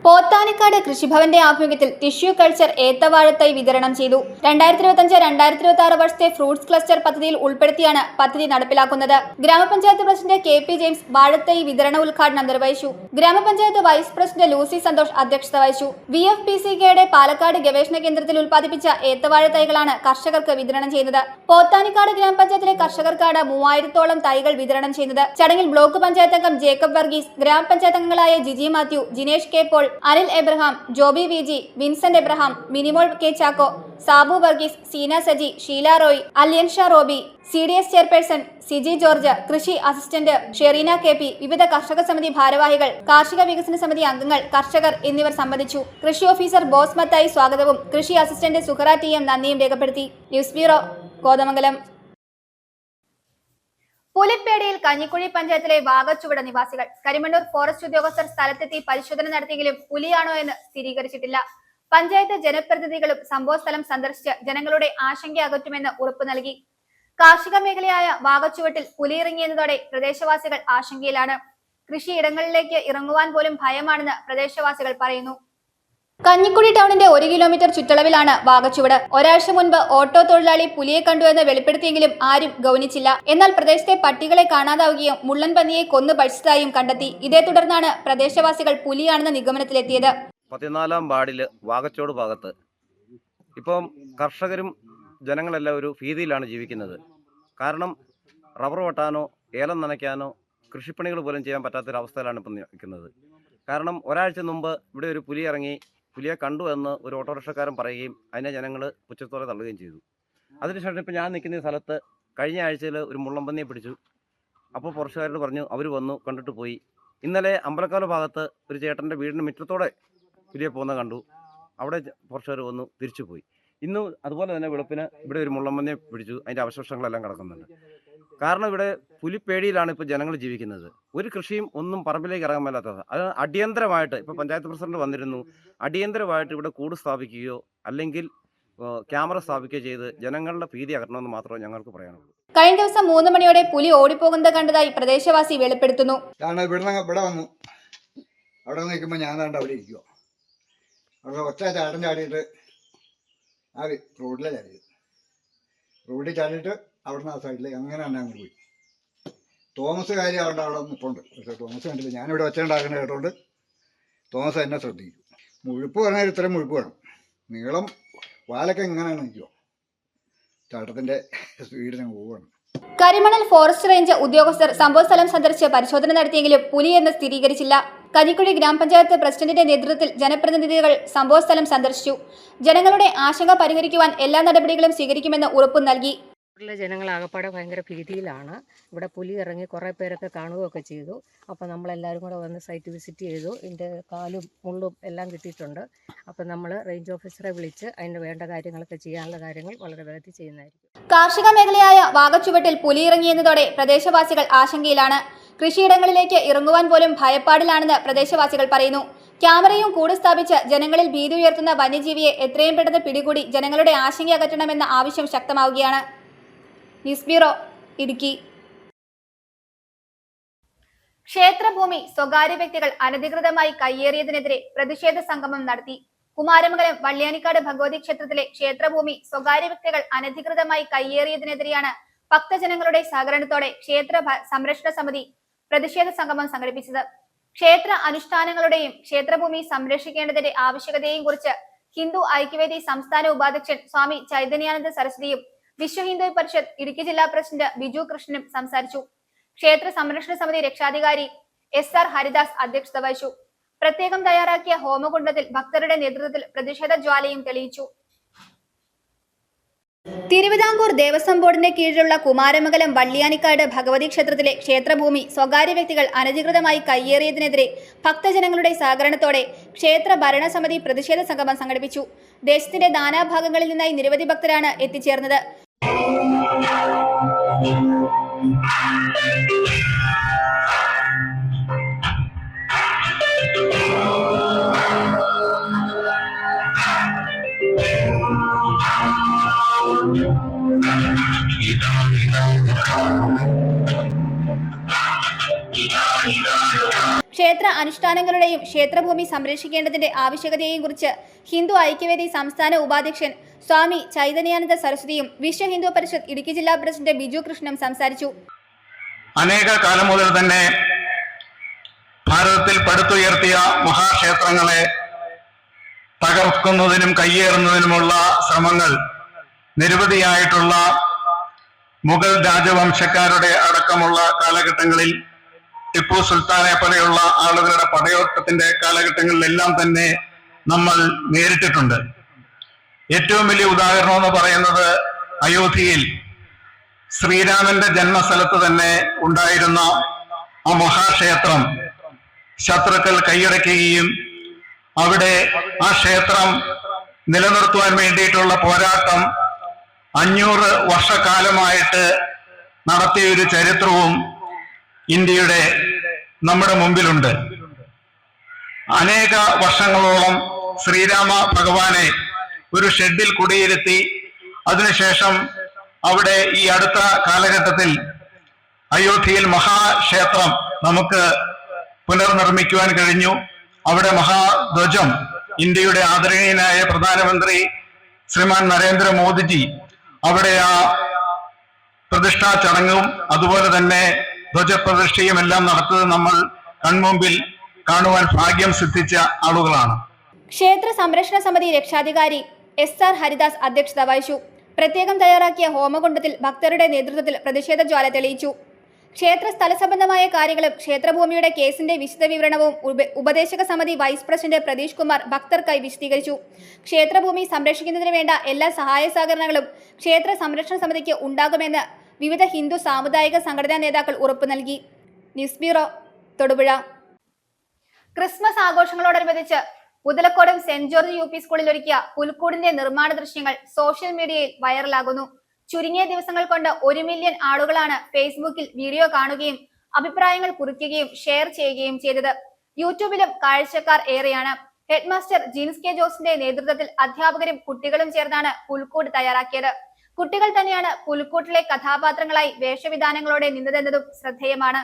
പോത്താനിക്കാട് കൃഷിഭവന്റെ ആഭിമുഖ്യത്തിൽ ടിഷ്യൂ കൾച്ചർ ഏത്തവാഴത്തൈ വിതരണം ചെയ്തു. 2025-2026 വർഷത്തെ ഫ്രൂട്ട്സ് ക്ലസ്റ്റർ പദ്ധതിയിൽ ഉൾപ്പെടുത്തിയാണ് പദ്ധതി നടപ്പിലാക്കുന്നത്. ഗ്രാമപഞ്ചായത്ത് പ്രസിഡന്റ് KP ജെയിംസ് വാഴത്തൈ വിതരണ ഉദ്ഘാടനം നിർവഹിച്ചു. ഗ്രാമപഞ്ചായത്ത് വൈസ് പ്രസിഡന്റ് ലൂസി സന്തോഷ് അധ്യക്ഷത വഹിച്ചു. BFPCKയുടെ പാലക്കാട് ഗവേഷണ കേന്ദ്രത്തിൽ ഉൽപ്പാദിപ്പിച്ച ഏത്തവാഴത്തൈകളാണ് കർഷകർക്ക് വിതരണം ചെയ്യുന്നത്. പോത്താനിക്കാട് ഗ്രാമപഞ്ചായത്തിലെ കർഷകർക്കാണ് 3000-ഓളം തൈകൾ വിതരണം ചെയ്യുന്നത്. ചടങ്ങിൽ ബ്ലോക്ക് പഞ്ചായത്ത് അംഗം ജേക്കബ് വർഗീസ്, ഗ്രാമപഞ്ചായത്ത് അംഗങ്ങളായ Jiji Mathew, Jinesh K Paul, Anil Abraham, Joby VG, Vincent Abraham, Minimol K Chacko, Sabu Varghese, Seena Saji, Sheela Roy, Alyan Sha Roby, CDS chairperson Siji George, കൃഷി അസിസ്റ്റന്റ് ഷെറീന KP, വിവിധ കർഷക സമിതി ഭാരവാഹികൾ, കാർഷിക വികസന സമിതി അംഗങ്ങൾ, കർഷകർ എന്നിവർ സംബന്ധിച്ചു. കൃഷി ഓഫീസർ ബോസ് മത്തായി സ്വാഗതവും കൃഷി അസിസ്റ്റന്റ് സുഹറ TM നന്ദിയും രേഖപ്പെടുത്തി. News bureau, Kothamangalam. പുലിപ്പേടിയിൽ കഞ്ഞിക്കുഴി പഞ്ചായത്തിലെ വാകച്ചുവട നിവാസികൾ. കരിമണ്ണൂർ ഫോറസ്റ്റ് ഉദ്യോഗസ്ഥർ സ്ഥലത്തെത്തി പരിശോധന നടത്തിയെങ്കിലും പുലിയാണോ എന്ന് സ്ഥിരീകരിച്ചിട്ടില്ല. പഞ്ചായത്ത് ജനപ്രതിനിധികളും സംഭവസ്ഥലം സന്ദർശിച്ച് ജനങ്ങളുടെ ആശങ്ക അകറ്റുമെന്ന് ഉറപ്പു നൽകി. കാർഷിക മേഖലയായ വാകച്ചുവട്ടിൽ പുലി ഇറങ്ങിയെന്നതോടെ പ്രദേശവാസികൾ ആശങ്കയിലാണ്. കൃഷിയിടങ്ങളിലേക്ക് ഇറങ്ങുവാൻ പോലും ഭയമാണെന്ന് പ്രദേശവാസികൾ പറയുന്നു. കഞ്ഞിക്കുഴി ടൗണിന്റെ 1 കിലോമീറ്റർ ചുറ്റളവിലാണ് വാകച്ചുവട്. ഒരാഴ്ച മുൻപ് ഓട്ടോ തൊഴിലാളി പുലിയെ കണ്ടുവെന്ന് വെളിപ്പെടുത്തിയെങ്കിലും ആരും ഗൗനിച്ചില്ല. എന്നാൽ പ്രദേശത്തെ പട്ടികളെ കാണാതാവുകയും മുള്ളൻ പന്നിയെ കൊന്നു ഭക്ഷിച്ചതായും കണ്ടെത്തി. ഇതേ തുടർന്നാണ് പ്രദേശവാസികൾ പുലിയാണെന്ന നിഗമനത്തിലെത്തിയത്. 14-ാം വാർഡിൽ വാകച്ചോട് ഭാഗത്ത് ഇപ്പം കർഷകരും ജനങ്ങളെല്ലാം ഒരു ഭീതിയിലാണ് ജീവിക്കുന്നത്. കാരണം റബ്ബർ വെട്ടാനോ ഏലം നനയ്ക്കാനോ കൃഷിപ്പണികൾ പോലും ചെയ്യാൻ പറ്റാത്തൊരവസ്ഥയിലാണ് ഇപ്പം നിൽക്കുന്നത്. കാരണം ഒരാഴ്ച മുമ്പ് ഇവിടെ ഒരു പുലി ഇറങ്ങി, പുലിയെ കണ്ടു എന്ന് ഒരു ഓട്ടോറിക്ഷക്കാരൻ പറയുകയും അതിനെ ജനങ്ങൾ പുച്ഛത്തോടെ തള്ളുകയും ചെയ്തു. അതിനുശേഷം ഇപ്പോൾ ഞാൻ നിൽക്കുന്ന സ്ഥലത്ത് കഴിഞ്ഞ ആഴ്ചയിൽ ഒരു മുള്ളംപന്നിയെ പിടിച്ചു. അപ്പോൾ ഫോറസ്റ്റുകാരോട് പറഞ്ഞു, അവർ വന്നു കണ്ടിട്ട് പോയി. ഇന്നലെ അമ്പലക്കാല ഭാഗത്ത് ഒരു ചേട്ടൻ്റെ വീടിന് മുറ്റത്തോടെ പുലിയെ പോകുന്ന കണ്ടു. അവിടെ ഫോറസ്റ്റുകാർ വന്നു തിരിച്ചു പോയി. ഇന്നും അതുപോലെ തന്നെ വെളുപ്പിന് ഇവിടെ ഒരു മുള്ളംപന്നിയെ പിടിച്ചു. അതിൻ്റെ അവശേഷങ്ങളെല്ലാം കിടക്കുന്നുണ്ട്. കാരണം ഇവിടെ പുലിപ്പേടിയിലാണ് ഇപ്പോൾ ജനങ്ങൾ ജീവിക്കുന്നത്. ഒരു കൃഷിയും ഒന്നും പറമ്പിലേക്ക് ഇറങ്ങാൻ മേലാത്തത്. അത് അടിയന്തരമായിട്ട് ഇപ്പോൾ പഞ്ചായത്ത് പ്രസിഡന്റ് വന്നിരുന്നു. അടിയന്തരമായിട്ട് ഇവിടെ കൂട് സ്ഥാപിക്കുകയോ അല്ലെങ്കിൽ ക്യാമറ സ്ഥാപിക്കുകയോ ചെയ്ത് ജനങ്ങളുടെ ഭീതി അകറ്റണമെന്ന് മാത്രമേ ഞങ്ങൾക്ക് പറയാനുള്ളൂ. കഴിഞ്ഞ ദിവസം 3 മണിയോടെ പുലി ഓടിപ്പോകുന്നത് കണ്ടതായി പ്രദേശവാസി വെളിപ്പെടുത്തുന്നു. ഇവിടെ വന്നു, അവിടെ നിൽക്കുമ്പോൾ ഞാൻ കണ്ട് അവിടെ ഇരിക്കുക. അവിടെ ഒറ്റ ചാട്ടം ചാടിയിട്ട് ആ റോഡിലെ ചാടിയത്. റോഡിൽ ചാടിയിട്ട് അവിടെ നിന്ന് ആ സൈഡിൽ അങ്ങനെ തന്നെ അങ്ങോട്ട് പോയി. തോമസ് കാര്യം അവിടെ നിൽപ്പുണ്ട്. പക്ഷേ തോമസ് കണ്ടില്ല. ഞാനിവിടെ ഒച്ചയുണ്ടാക്കുന്ന കേട്ടോണ്ട് തോമസ് എന്നെ ശ്രദ്ധിക്കും. മുഴുപ്പ് പറഞ്ഞാൽ ഇത്രയും മുഴുപ്പ് വേണം. നീളം വാലൊക്കെ ഇങ്ങനെയാണ് നിൽക്കുക. ചാട്ടത്തിൻ്റെ സ്പീഡിന് പോവുകയാണ്. കരിമണൽ ഫോറസ്റ്റ് റേഞ്ച് ഉദ്യോഗസ്ഥർ സംഭവസ്ഥലം സന്ദർശിച്ച് പരിശോധന നടത്തിയെങ്കിലും പുലിയെന്ന് സ്ഥിരീകരിച്ചില്ല. കഞ്ഞിക്കുഴി ഗ്രാമപഞ്ചായത്ത് പ്രസിഡന്റിന്റെ നേതൃത്വത്തിൽ ജനപ്രതിനിധികൾ സംഭവസ്ഥലം സന്ദർശിച്ചു. ജനങ്ങളുടെ ആശങ്ക പരിഹരിക്കുവാൻ എല്ലാ നടപടികളും സ്വീകരിക്കുമെന്ന് ഉറപ്പു നൽകി. ജനങ്ങൾ ആകപ്പാടെ ഭയങ്കര ഭീതിയിലാണ്. ഇവിടെ പുലി ഇറങ്ങി കുറേ പേരൊക്കെ കാണുകയൊക്കെ ചെയ്തു. അപ്പോൾ നമ്മളെല്ലാവരും കൂടെ വന്ന് സൈറ്റ് വിസിറ്റ് ചെയ്തു. ഇതിൻ്റെ കാലും മുള്ളും എല്ലാം കിട്ടിയിട്ടുണ്ട്. അപ്പോൾ നമ്മൾ റേഞ്ച് ഓഫീസറെ വിളിച്ച് അതിന് വേണ്ട കാര്യങ്ങളൊക്കെ ചെയ്യാനുള്ള കാര്യങ്ങൾ വളരെ വേഗത്തിൽ ചെയ്യുന്നതായിരിക്കും. കാർഷിക മേഖലയായ വാകച്ചുവട്ടിൽ പുലി ഇറങ്ങിയെന്നതോടെ പ്രദേശവാസികൾ ആശങ്കയിലാണ്. കൃഷിയിടങ്ങളിലേക്ക് ഇറങ്ങുവാൻ പോലും ഭയപ്പാടിലാണെന്ന് പ്രദേശവാസികൾ പറയുന്നു. ക്യാമറയും കൂട് സ്ഥാപിച്ച് ജനങ്ങളിൽ ഭീതി ഉയർത്തുന്ന വന്യജീവിയെ എത്രയും പെട്ടെന്ന് പിടികൂടി ജനങ്ങളുടെ ആശങ്ക അകറ്റണമെന്ന ആവശ്യം ശക്തമാവുകയാണ്. News bureau, Idukki. ക്ഷേത്രഭൂമി സ്വകാര്യ വ്യക്തികൾ അനധികൃതമായി കയ്യേറിയതിനെതിരെ പ്രതിഷേധ സംഗമം നടത്തി. കുമാരമംഗലം വള്ളിയാനിക്കാട് ഭഗവതി ക്ഷേത്രത്തിലെ ക്ഷേത്രഭൂമി സ്വകാര്യ വ്യക്തികൾ അനധികൃതമായി കയ്യേറിയതിനെതിരെയാണ് ഭക്തജനങ്ങളുടെ സഹകരണത്തോടെ ക്ഷേത്ര സംരക്ഷണ സമിതി പ്രതിഷേധ സംഗമം സംഘടിപ്പിച്ചത്. ക്ഷേത്ര അനുഷ്ഠാനങ്ങളുടെയും ക്ഷേത്രഭൂമി സംരക്ഷിക്കേണ്ടതിന്റെ ആവശ്യകതയെയും കുറിച്ച് ഹിന്ദു ഐക്യവേദി സംസ്ഥാന ഉപാധ്യക്ഷൻ സ്വാമി ചൈതന്യാനന്ദ സരസ്വതിയും വിശ്വ ഹിന്ദു പരിഷത്ത് ഇടുക്കി ജില്ലാ പ്രസിഡന്റ് ബിജു കൃഷ്ണനും സംസാരിച്ചു. ക്ഷേത്ര സംരക്ഷണ സമിതി രക്ഷാധികാരി SR ഹരിദാസ് അധ്യക്ഷത വഹിച്ചു. പ്രത്യേകം തയ്യാറാക്കിയ ഹോമകുണ്ഡത്തിൽ ഭക്തരുടെ നേതൃത്വത്തിൽ പ്രതിഷേധ ജ്വാലയും തെളിയിച്ചു. തിരുവിതാംകൂർ ദേവസ്വം ബോർഡിന്റെ കീഴിലുള്ള കുമാരമംഗലം വള്ളിയാനിക്കാട് ഭഗവതി ക്ഷേത്രത്തിലെ ക്ഷേത്രഭൂമി സ്വകാര്യ വ്യക്തികൾ അനധികൃതമായി കയ്യേറിയതിനെതിരെ ഭക്തജനങ്ങളുടെ സഹകരണത്തോടെ ക്ഷേത്ര ഭരണസമിതി പ്രതിഷേധ സംഗമം സംഘടിപ്പിച്ചു. ദേശത്തിന്റെ നാനാഭാഗങ്ങളിൽ നിന്നായി നിരവധി ഭക്തരാണ് എത്തിച്ചേർന്നത്. ക്ഷേത്ര അനുഷ്ഠാനങ്ങളുടെയും ക്ഷേത്രഭൂമി സംരക്ഷിക്കേണ്ടതിന്റെ ആവശ്യകതയെയും കുറിച്ച് ഹിന്ദു ഐക്യവേദി സംസ്ഥാന ഉപാധ്യക്ഷൻ സ്വാമി ചൈതന്യാനന്ദ സരസ്വതിയും വിശ്വ ഹിന്ദു പരിഷത്ത് ഇടുക്കി ജില്ലാ പ്രസിഡന്റ് ബിജു കൃഷ്ണനും സംസാരിച്ചു. അനേക കാലം മുതൽ തന്നെ ഭാരതത്തിൽ പടുത്തുയർത്തിയ മഹാക്ഷേത്രങ്ങളെ തകർക്കുന്നതിനും കയ്യേറുന്നതിനുമുള്ള ശ്രമങ്ങൾ നിരവധിയായിട്ടുള്ള മുഗൾ രാജവംശക്കാരുടെ അടക്കമുള്ള കാലഘട്ടങ്ങളിൽ ടിപ്പു സുൽത്താനെ പോലെയുള്ള ആളുകളുടെ പടയോട്ടത്തിന്റെ കാലഘട്ടങ്ങളിലെല്ലാം തന്നെ നമ്മൾ നേരിട്ടിട്ടുണ്ട്. ഏറ്റവും വലിയ ഉദാഹരണം എന്ന് പറയുന്നത് അയോധ്യയിൽ ശ്രീരാമന്റെ ജന്മസ്ഥലത്ത് തന്നെ ഉണ്ടായിരുന്ന ആ മഹാക്ഷേത്രം ശത്രുക്കൾ കൈയടക്കുകയും അവിടെ ആ ക്ഷേത്രം നിലനിർത്തുവാൻ വേണ്ടിയിട്ടുള്ള പോരാട്ടം 500 വർഷക്കാലമായിട്ട് നടത്തിയൊരു ചരിത്രവും ഇന്ത്യയുടെ നമ്മുടെ മുമ്പിലുണ്ട്. അനേക വർഷങ്ങളോളം ശ്രീരാമ ഭഗവാനെ ഒരു ഷെഡിൽ കുടിയിരുത്തി അതിനുശേഷം അവിടെ ഈ അടുത്ത കാലഘട്ടത്തിൽ അയോധ്യയിൽ മഹാക്ഷേത്രം നമുക്ക് പുനർനിർമ്മിക്കുവാൻ കഴിഞ്ഞു. അവിടെ മഹാധ്വജം ഇന്ത്യയുടെ ആദരണീയനായ പ്രധാനമന്ത്രി ശ്രീമാൻ നരേന്ദ്രമോദിജി അവിടെ ആ പ്രതിഷ്ഠാ ചടങ്ങും അതുപോലെ തന്നെ ധ്വജപ്രതിഷ്ഠയും എല്ലാം നടത്തുന്നത് നമ്മൾ കൺമുമ്പിൽ കാണുവാൻ ഭാഗ്യം സിദ്ധിച്ച ആളുകളാണ്. ക്ഷേത്ര സംരക്ഷണ സമിതി രക്ഷാധികാരി SR ഹരിദാസ് അധ്യക്ഷത വഹിച്ചു. പ്രത്യേകം തയ്യാറാക്കിയ ഹോമകുണ്ഡത്തിൽ ഭക്തരുടെ നേതൃത്വത്തിൽ പ്രതിഷേധ ജ്വാല തെളിയിച്ചു. ക്ഷേത്ര സ്ഥലസംബന്ധമായ കാര്യങ്ങളും ക്ഷേത്രഭൂമിയുടെ കേസിന്റെ വിശദവിവരണവും ഉപദേശക സമിതി വൈസ് പ്രസിഡന്റ് പ്രതീഷ് കുമാർ ഭക്തർക്കായി വിശദീകരിച്ചു. ക്ഷേത്രഭൂമി സംരക്ഷിക്കുന്നതിന് വേണ്ട എല്ലാ സഹായ സഹകരണങ്ങളും ക്ഷേത്ര സംരക്ഷണ സമിതിക്ക് ഉണ്ടാകുമെന്ന് വിവിധ ഹിന്ദു സാമുദായിക സംഘടനാ നേതാക്കൾ ഉറപ്പു നൽകി. News bureau, Thodupuzha. ക്രിസ്മസ് ആഘോഷങ്ങളോടനുബന്ധിച്ച് മുതലക്കോടം സെന്റ് ജോർജ് UP സ്കൂളിൽ ഒരുക്കിയ പുൽക്കൂടിന്റെ നിർമ്മാണ ദൃശ്യങ്ങൾ സോഷ്യൽ മീഡിയയിൽ വൈറലാകുന്നു. ചുരുങ്ങിയ ദിവസങ്ങൾ കൊണ്ട് 1 മില്യൺ ആളുകളാണ് ഫേസ്ബുക്കിൽ വീഡിയോ കാണുകയും അഭിപ്രായങ്ങൾ കുറിക്കുകയും ഷെയർ ചെയ്യുകയും ചെയ്തത്. യൂട്യൂബിലും കാഴ്ചക്കാർ ഏറെയാണ്. ഹെഡ്മാസ്റ്റർ ജീൻസ് കെ ജോസിന്റെ നേതൃത്വത്തിൽ അധ്യാപകരും കുട്ടികളും ചേർന്നാണ് പുൽക്കൂട് തയ്യാറാക്കിയത്. കുട്ടികൾ തന്നെയാണ് പുൽക്കൂട്ടിലെ കഥാപാത്രങ്ങളായി വേഷവിധാനങ്ങളോടെ നിന്നതെന്നതും ശ്രദ്ധേയമാണ്.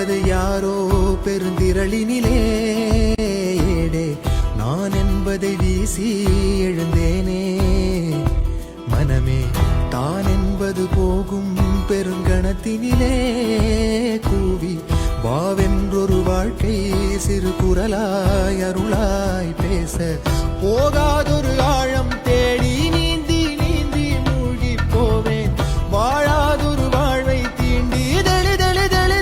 என்பது யாரோ பெருந்திரளினிலே ஏடே நான் என்பதை வீசி எழுந்தேனே மனமே தான் என்பது போகும் பெருங்கணத்தினிலே கூவி வாவென்றொரு வாழ்க்கை சிறு குரலாய் அருளாய் பேச போகாதொரு ஆழம் தேடி நீந்தி நீந்தி மூழ்கி போவேன் வாழாதொரு வாழ்வை தீண்டி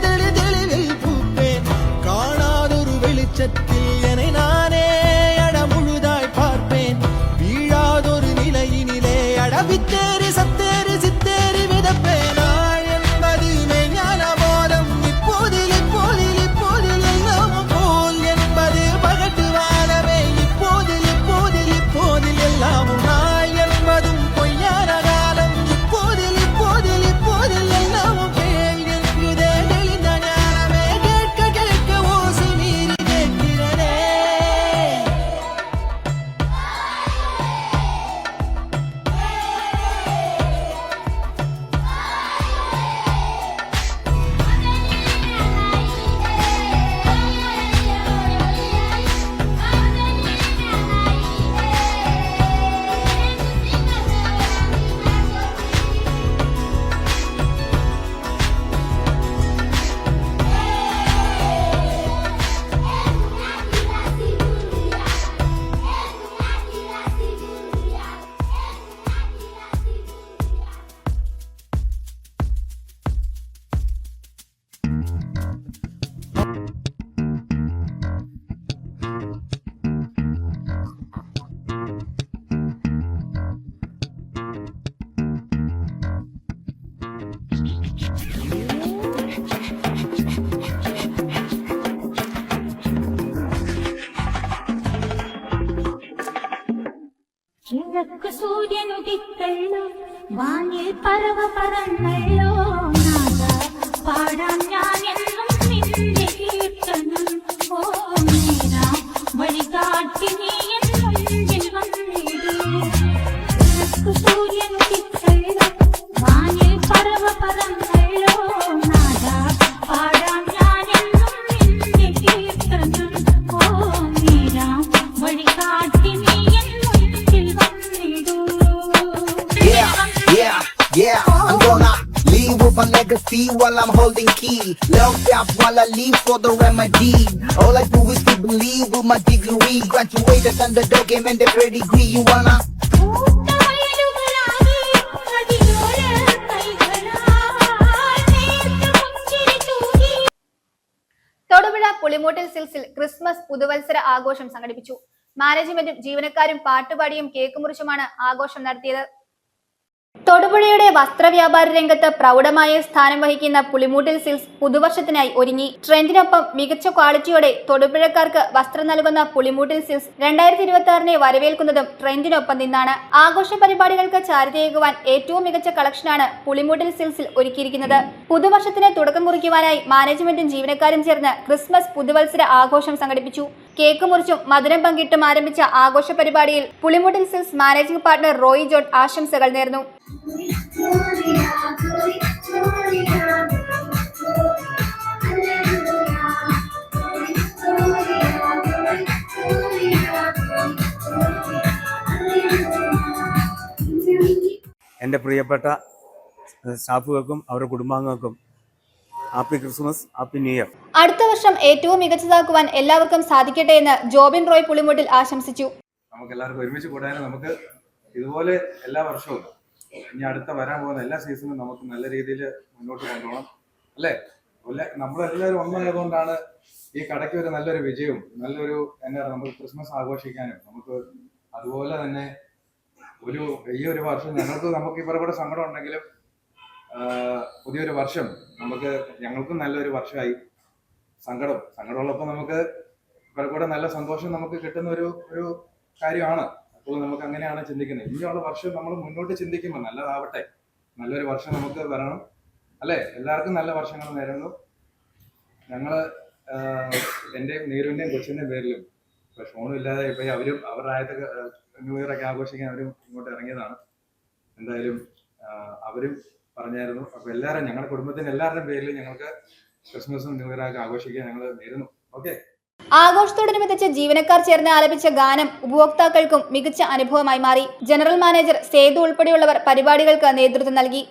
தெளிவில் பூப்பேன் காணாதொரு வெளிச்சத்தில் என்னை நானே அடமுழுதாய் பார்ப்பேன் வீழாதொரு நிலையினிலே அடவித்தேறி சத்தேறி சித்தேறி விதப்பேன் நாள் என்பது மெய்ஞான போதம் இப்போதில் இப்போதில் இப்போதில் எல்லாமும் போல் என்பது பகட்டு வாழவே இப்போதில் இப்போதில் இப்போதில் எல்லாமும் நாள் என்பதும் பொய்யான காலம் இப்போதில் இப்போதில் இப்போதில் எல்லாமும் பேய் என்பதே தெளிந்த ஞானமே கேட்க கேட்க ஓசை மீறி கேட்கிறனே കിഴക്ക് സൂര്യനുദിക്കല്ലോ വാനിൽ പറവ പറന്നല്ലോ നാദ പാടാൻ ഞാൻ എന്നും നിന്റെ കീർത്തനം ഓ നേരാ വഴികാട്ടി നീ എൻ മുൻപിൽ വന്നിടൂ കിഴക്ക് സൂര്യനുദിക്കല്ലോ വാനിൽ പറവ പറന്നല്ലോ നാദ പാടാൻ ഞാൻ എന്നും നിന്റെ കീർത്തനം ഓ നേരാ വഴികാട്ടി നീ Yeah, I'm gonna leave with my legacy while I'm holding key. Love up while I leave for the remedy. All I do is to believe with my degree. Graduated underdog game and the pedigree. You wanna? Thodupuzha Pulimoottil സിൽസിൽ Christmas പുതുവത്സര ആഘോഷം സംഘടിപ്പിച്ചു. മാനേജ്മെന്റും ജീവനക്കാരും പാട്ടുപാടിയും cake മുറിച്ചുമാണ് ആഘോഷം നടത്തിയത്. തൊടുപുഴയുടെ വസ്ത്രവ്യാപാര രംഗത്ത് പ്രൗഢമായ സ്ഥാനം വഹിക്കുന്ന പുളിമൂട്ടിൽ സിൽസ് പുതുവർഷത്തിനായി ഒരുങ്ങി. ട്രെൻഡിനൊപ്പം മികച്ച ക്വാളിറ്റിയോടെ തൊടുപുഴക്കാർക്ക് വസ്ത്രം നൽകുന്ന പുളിമൂട്ടിൽ സിൽസ് 2026 വരവേൽക്കുന്നതും ട്രെൻഡിനൊപ്പം നിന്നാണ്. ആഘോഷ പരിപാടികൾക്ക് ചാരുതയേകുവാൻ ഏറ്റവും മികച്ച കളക്ഷനാണ് പുളിമൂട്ടിൽ സിൽസിൽ ഒരുക്കിയിരിക്കുന്നത്. പുതുവർഷത്തിന് തുടക്കം കുറിക്കുവാനായി മാനേജ്മെന്റും ജീവനക്കാരും ചേർന്ന് ക്രിസ്മസ് പുതുവത്സര ആഘോഷം സംഘടിപ്പിച്ചു. കേക്ക് മുറിച്ചും മധുരം പങ്കിട്ടും ആരംഭിച്ച ആഘോഷ പരിപാടിയിൽ Pulimoottil Silks managing partner Roy John ആശംസകൾ നേർന്നു. എൻ്റെ പ്രിയപ്പെട്ട സ്റ്റാഫുകൾക്കും അവരുടെ കുടുംബാംഗങ്ങൾക്കും happy Christmas, happy new year. അടുത്ത വർഷം ഏറ്റവും മികച്ചതാക്കുവാൻ എല്ലാവർക്കും സാധിക്കട്ടെ എന്ന് ജോബിൻ റോയ് പുളിമൂട്ടിൽ ആശംസിച്ചു. നമുക്ക് എല്ലാവർക്കും ഒരുമിച്ച് കൂടാനും നമുക്ക് ഇതുപോലെ എല്ലാ വർഷവും ഇനി അടുത്ത വരാൻ പോകുന്ന എല്ലാ സീസണും നമുക്ക് നല്ല രീതിയിൽ മുന്നോട്ട് കൊണ്ടുപോകണം അല്ലേ. നമ്മളെല്ലാവരും ഒന്നായതുകൊണ്ടാണ് ഈ കടയ്ക്ക് ഒരു നല്ലൊരു വിജയവും നല്ലൊരു നമുക്ക് ക്രിസ്മസ് ആഘോഷിക്കാനും നമുക്ക് അതുപോലെ തന്നെ ഈ ഒരു വർഷം നമുക്ക് ഇവരുടെ സങ്കടം ഉണ്ടെങ്കിലും പുതിയൊരു വർഷം ഞങ്ങൾക്കും നല്ലൊരു വർഷമായി. സങ്കടമുള്ളപ്പോൾ നമുക്ക് ഇവരുടെ നല്ല സന്തോഷം നമുക്ക് കിട്ടുന്ന ഒരു കാര്യമാണ്. അപ്പോൾ നമുക്ക് അങ്ങനെയാണ് ചിന്തിക്കുന്നത്. ഇനിയുള്ള വർഷം നമ്മൾ മുന്നോട്ട് ചിന്തിക്കുമ്പോൾ നല്ലതാവട്ടെ, നല്ലൊരു വർഷം നമുക്ക് വരണം അല്ലേ. എല്ലാവർക്കും നല്ല വർഷങ്ങൾ നേരുന്നു. ഞങ്ങൾ എൻ്റെയും നീരുവിൻ്റെയും കൊച്ചിൻ്റെയും പേരിലും ഇപ്പൊ ഷോണും ഇല്ലാതെ ഇപ്പൊ അവരും അവരുടെ ആദ്യത്തെ ന്യൂ ഇയർ ഒക്കെ ആഘോഷിക്കാൻ അവരും ഇങ്ങോട്ട് ഇറങ്ങിയതാണ്. എന്തായാലും അവരും പറഞ്ഞായിരുന്നു. അപ്പൊ എല്ലാവരും ഞങ്ങളുടെ കുടുംബത്തിന്റെ എല്ലാവരുടെയും പേരിൽ ഞങ്ങൾക്ക് ക്രിസ്മസും ന്യൂ ഇയർ ഒക്കെ ആഘോഷിക്കാൻ ഞങ്ങൾ നേരുന്നു. ഓക്കെ. ആഘോഷത്തോടനുബന്ധിച്ച് ജീവനക്കാർ ചേർന്ന് ആലപിച്ച ഗാനം ഉപഭോക്താക്കൾക്കും മികച്ച അനുഭവമായി മാറി. ജനറൽ മാനേജർ സേതു ഉൾപ്പെടെയുള്ളവർ പരിപാടികൾക്ക് നേതൃത്വം നൽകി.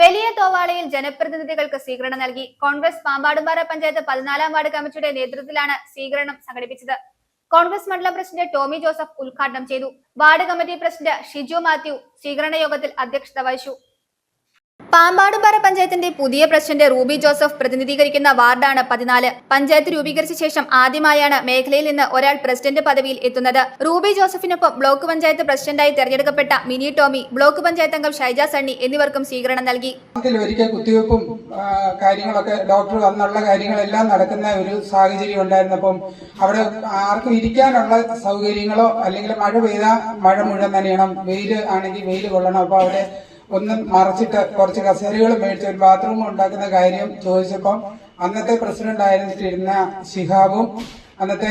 വലിയ തോവാളയിൽ ജനപ്രതിനിധികൾക്ക് സ്വീകരണം നൽകി. കോൺഗ്രസ് പാമ്പാടുംപാറ പഞ്ചായത്ത് 14-ാം വാർഡ് കമ്മിറ്റിയുടെ നേതൃത്വത്തിലാണ് സ്വീകരണം സംഘടിപ്പിച്ചത്. കോൺഗ്രസ് മണ്ഡലം പ്രസിഡന്റ് ടോമി ജോസഫ് ഉദ്ഘാടനം ചെയ്തു. Ward committee president Shiju Mathew സ്വീകരണ യോഗത്തിൽ അധ്യക്ഷത വഹിച്ചു. പാമ്പാടുംപാറ പഞ്ചായത്തിന്റെ പുതിയ പ്രസിഡന്റ് റൂബി ജോസഫ് പ്രതിനിധീകരിക്കുന്ന വാർഡാണ് 14. പഞ്ചായത്ത് രൂപീകരിച്ച ശേഷം ആദ്യമായാണ് മേഖലയിൽ നിന്ന് ഒരാൾ പ്രസിഡന്റ് പദവിയിൽ എത്തുന്നത്. റൂബി ജോസഫിനൊപ്പം ബ്ലോക്ക് പഞ്ചായത്ത് പ്രസിഡന്റായി തെരഞ്ഞെടുക്കപ്പെട്ട മിനി ടോമി, ബ്ലോക്ക് പഞ്ചായത്ത് അംഗം ഷൈജ സണ്ണി എന്നിവർക്കും സ്വീകരണം നൽകി. ഒരിക്കൽ കുത്തിവെപ്പും കാര്യങ്ങളൊക്കെ ഡോക്ടർ വന്നുള്ള കാര്യങ്ങളെല്ലാം നടക്കുന്ന ഒരു സാഹചര്യം ഉണ്ടായിരുന്നപ്പം അവിടെ ആർക്കും ഇരിക്കാനുള്ള സൗകര്യങ്ങളോ അല്ലെങ്കിൽ മഴ പെയ്താൽ മഴ മുഴുവൻ നനയണം, വെയിൽ ആണെങ്കിൽ വെയിൽ കൊള്ളണം. അപ്പൊ അവിടെ ഒന്ന് മറച്ചിട്ട് കുറച്ച് കസേരകൾ മേടിച്ച് ഒരു ബാത്റൂം ഉണ്ടാക്കുന്ന കാര്യം ചോദിച്ചപ്പം അന്നത്തെ പ്രസിഡന്റ് ആയിരുന്നിട്ടിരുന്ന ശിഹാബും അന്നത്തെ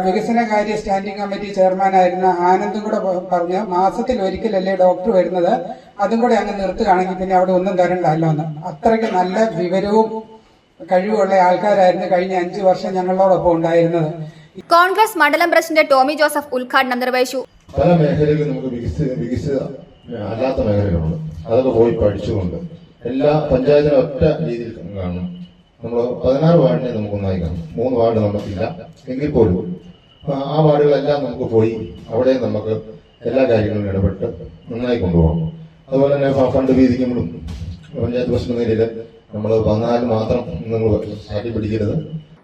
വികസനകാര്യ സ്റ്റാൻഡിംഗ് കമ്മിറ്റി ചെയർമാനായിരുന്ന ആനന്ദും കൂടെ പറഞ്ഞ് മാസത്തിൽ ഒരിക്കലല്ലേ ഡോക്ടർ വരുന്നത്, അതും കൂടെ അങ്ങ് നിർത്തുകയാണെങ്കിൽ പിന്നെ അവിടെ ഒന്നും തരണ്ടല്ലോ എന്ന്. അത്രയ്ക്ക് നല്ല വിവരവും കഴിവുള്ള ആൾക്കാരായിരുന്നു കഴിഞ്ഞ 5 വർഷം ഞങ്ങളോടൊപ്പം ഉണ്ടായിരുന്നത്. കോൺഗ്രസ് മണ്ഡലം പ്രസിഡന്റ് ടോമി ജോസഫ് ഉദ്ഘാടനം നിർവഹിച്ചു. പല മേഖലകളിലും നമുക്ക് വികസിത അല്ലാത്ത മേഖലകളുണ്ട്. അതൊക്കെ പോയി പഠിച്ചുകൊണ്ട് എല്ലാ പഞ്ചായത്തിനും ഒറ്റ രീതിയിൽ കാണണം. നമ്മൾ 16 വാർഡിനെ നമുക്കൊന്നായി കാണും. 3 വാർഡ് നമുക്കില്ല എങ്കിൽ പോലും ആ വാർഡുകളെല്ലാം നമുക്ക് പോയി അവിടെ നമുക്ക് എല്ലാ കാര്യങ്ങളും ഇടപെട്ട് നന്നായി കൊണ്ടുപോകണം. അതുപോലെ തന്നെ ഫണ്ട് വീതിക്കുമ്പോഴും പഞ്ചായത്ത് പ്രസിഡന്റ് നിലയിൽ നമ്മൾ 14 മാത്രം നിങ്ങൾ സാറ്റി പിടിക്കരുത്.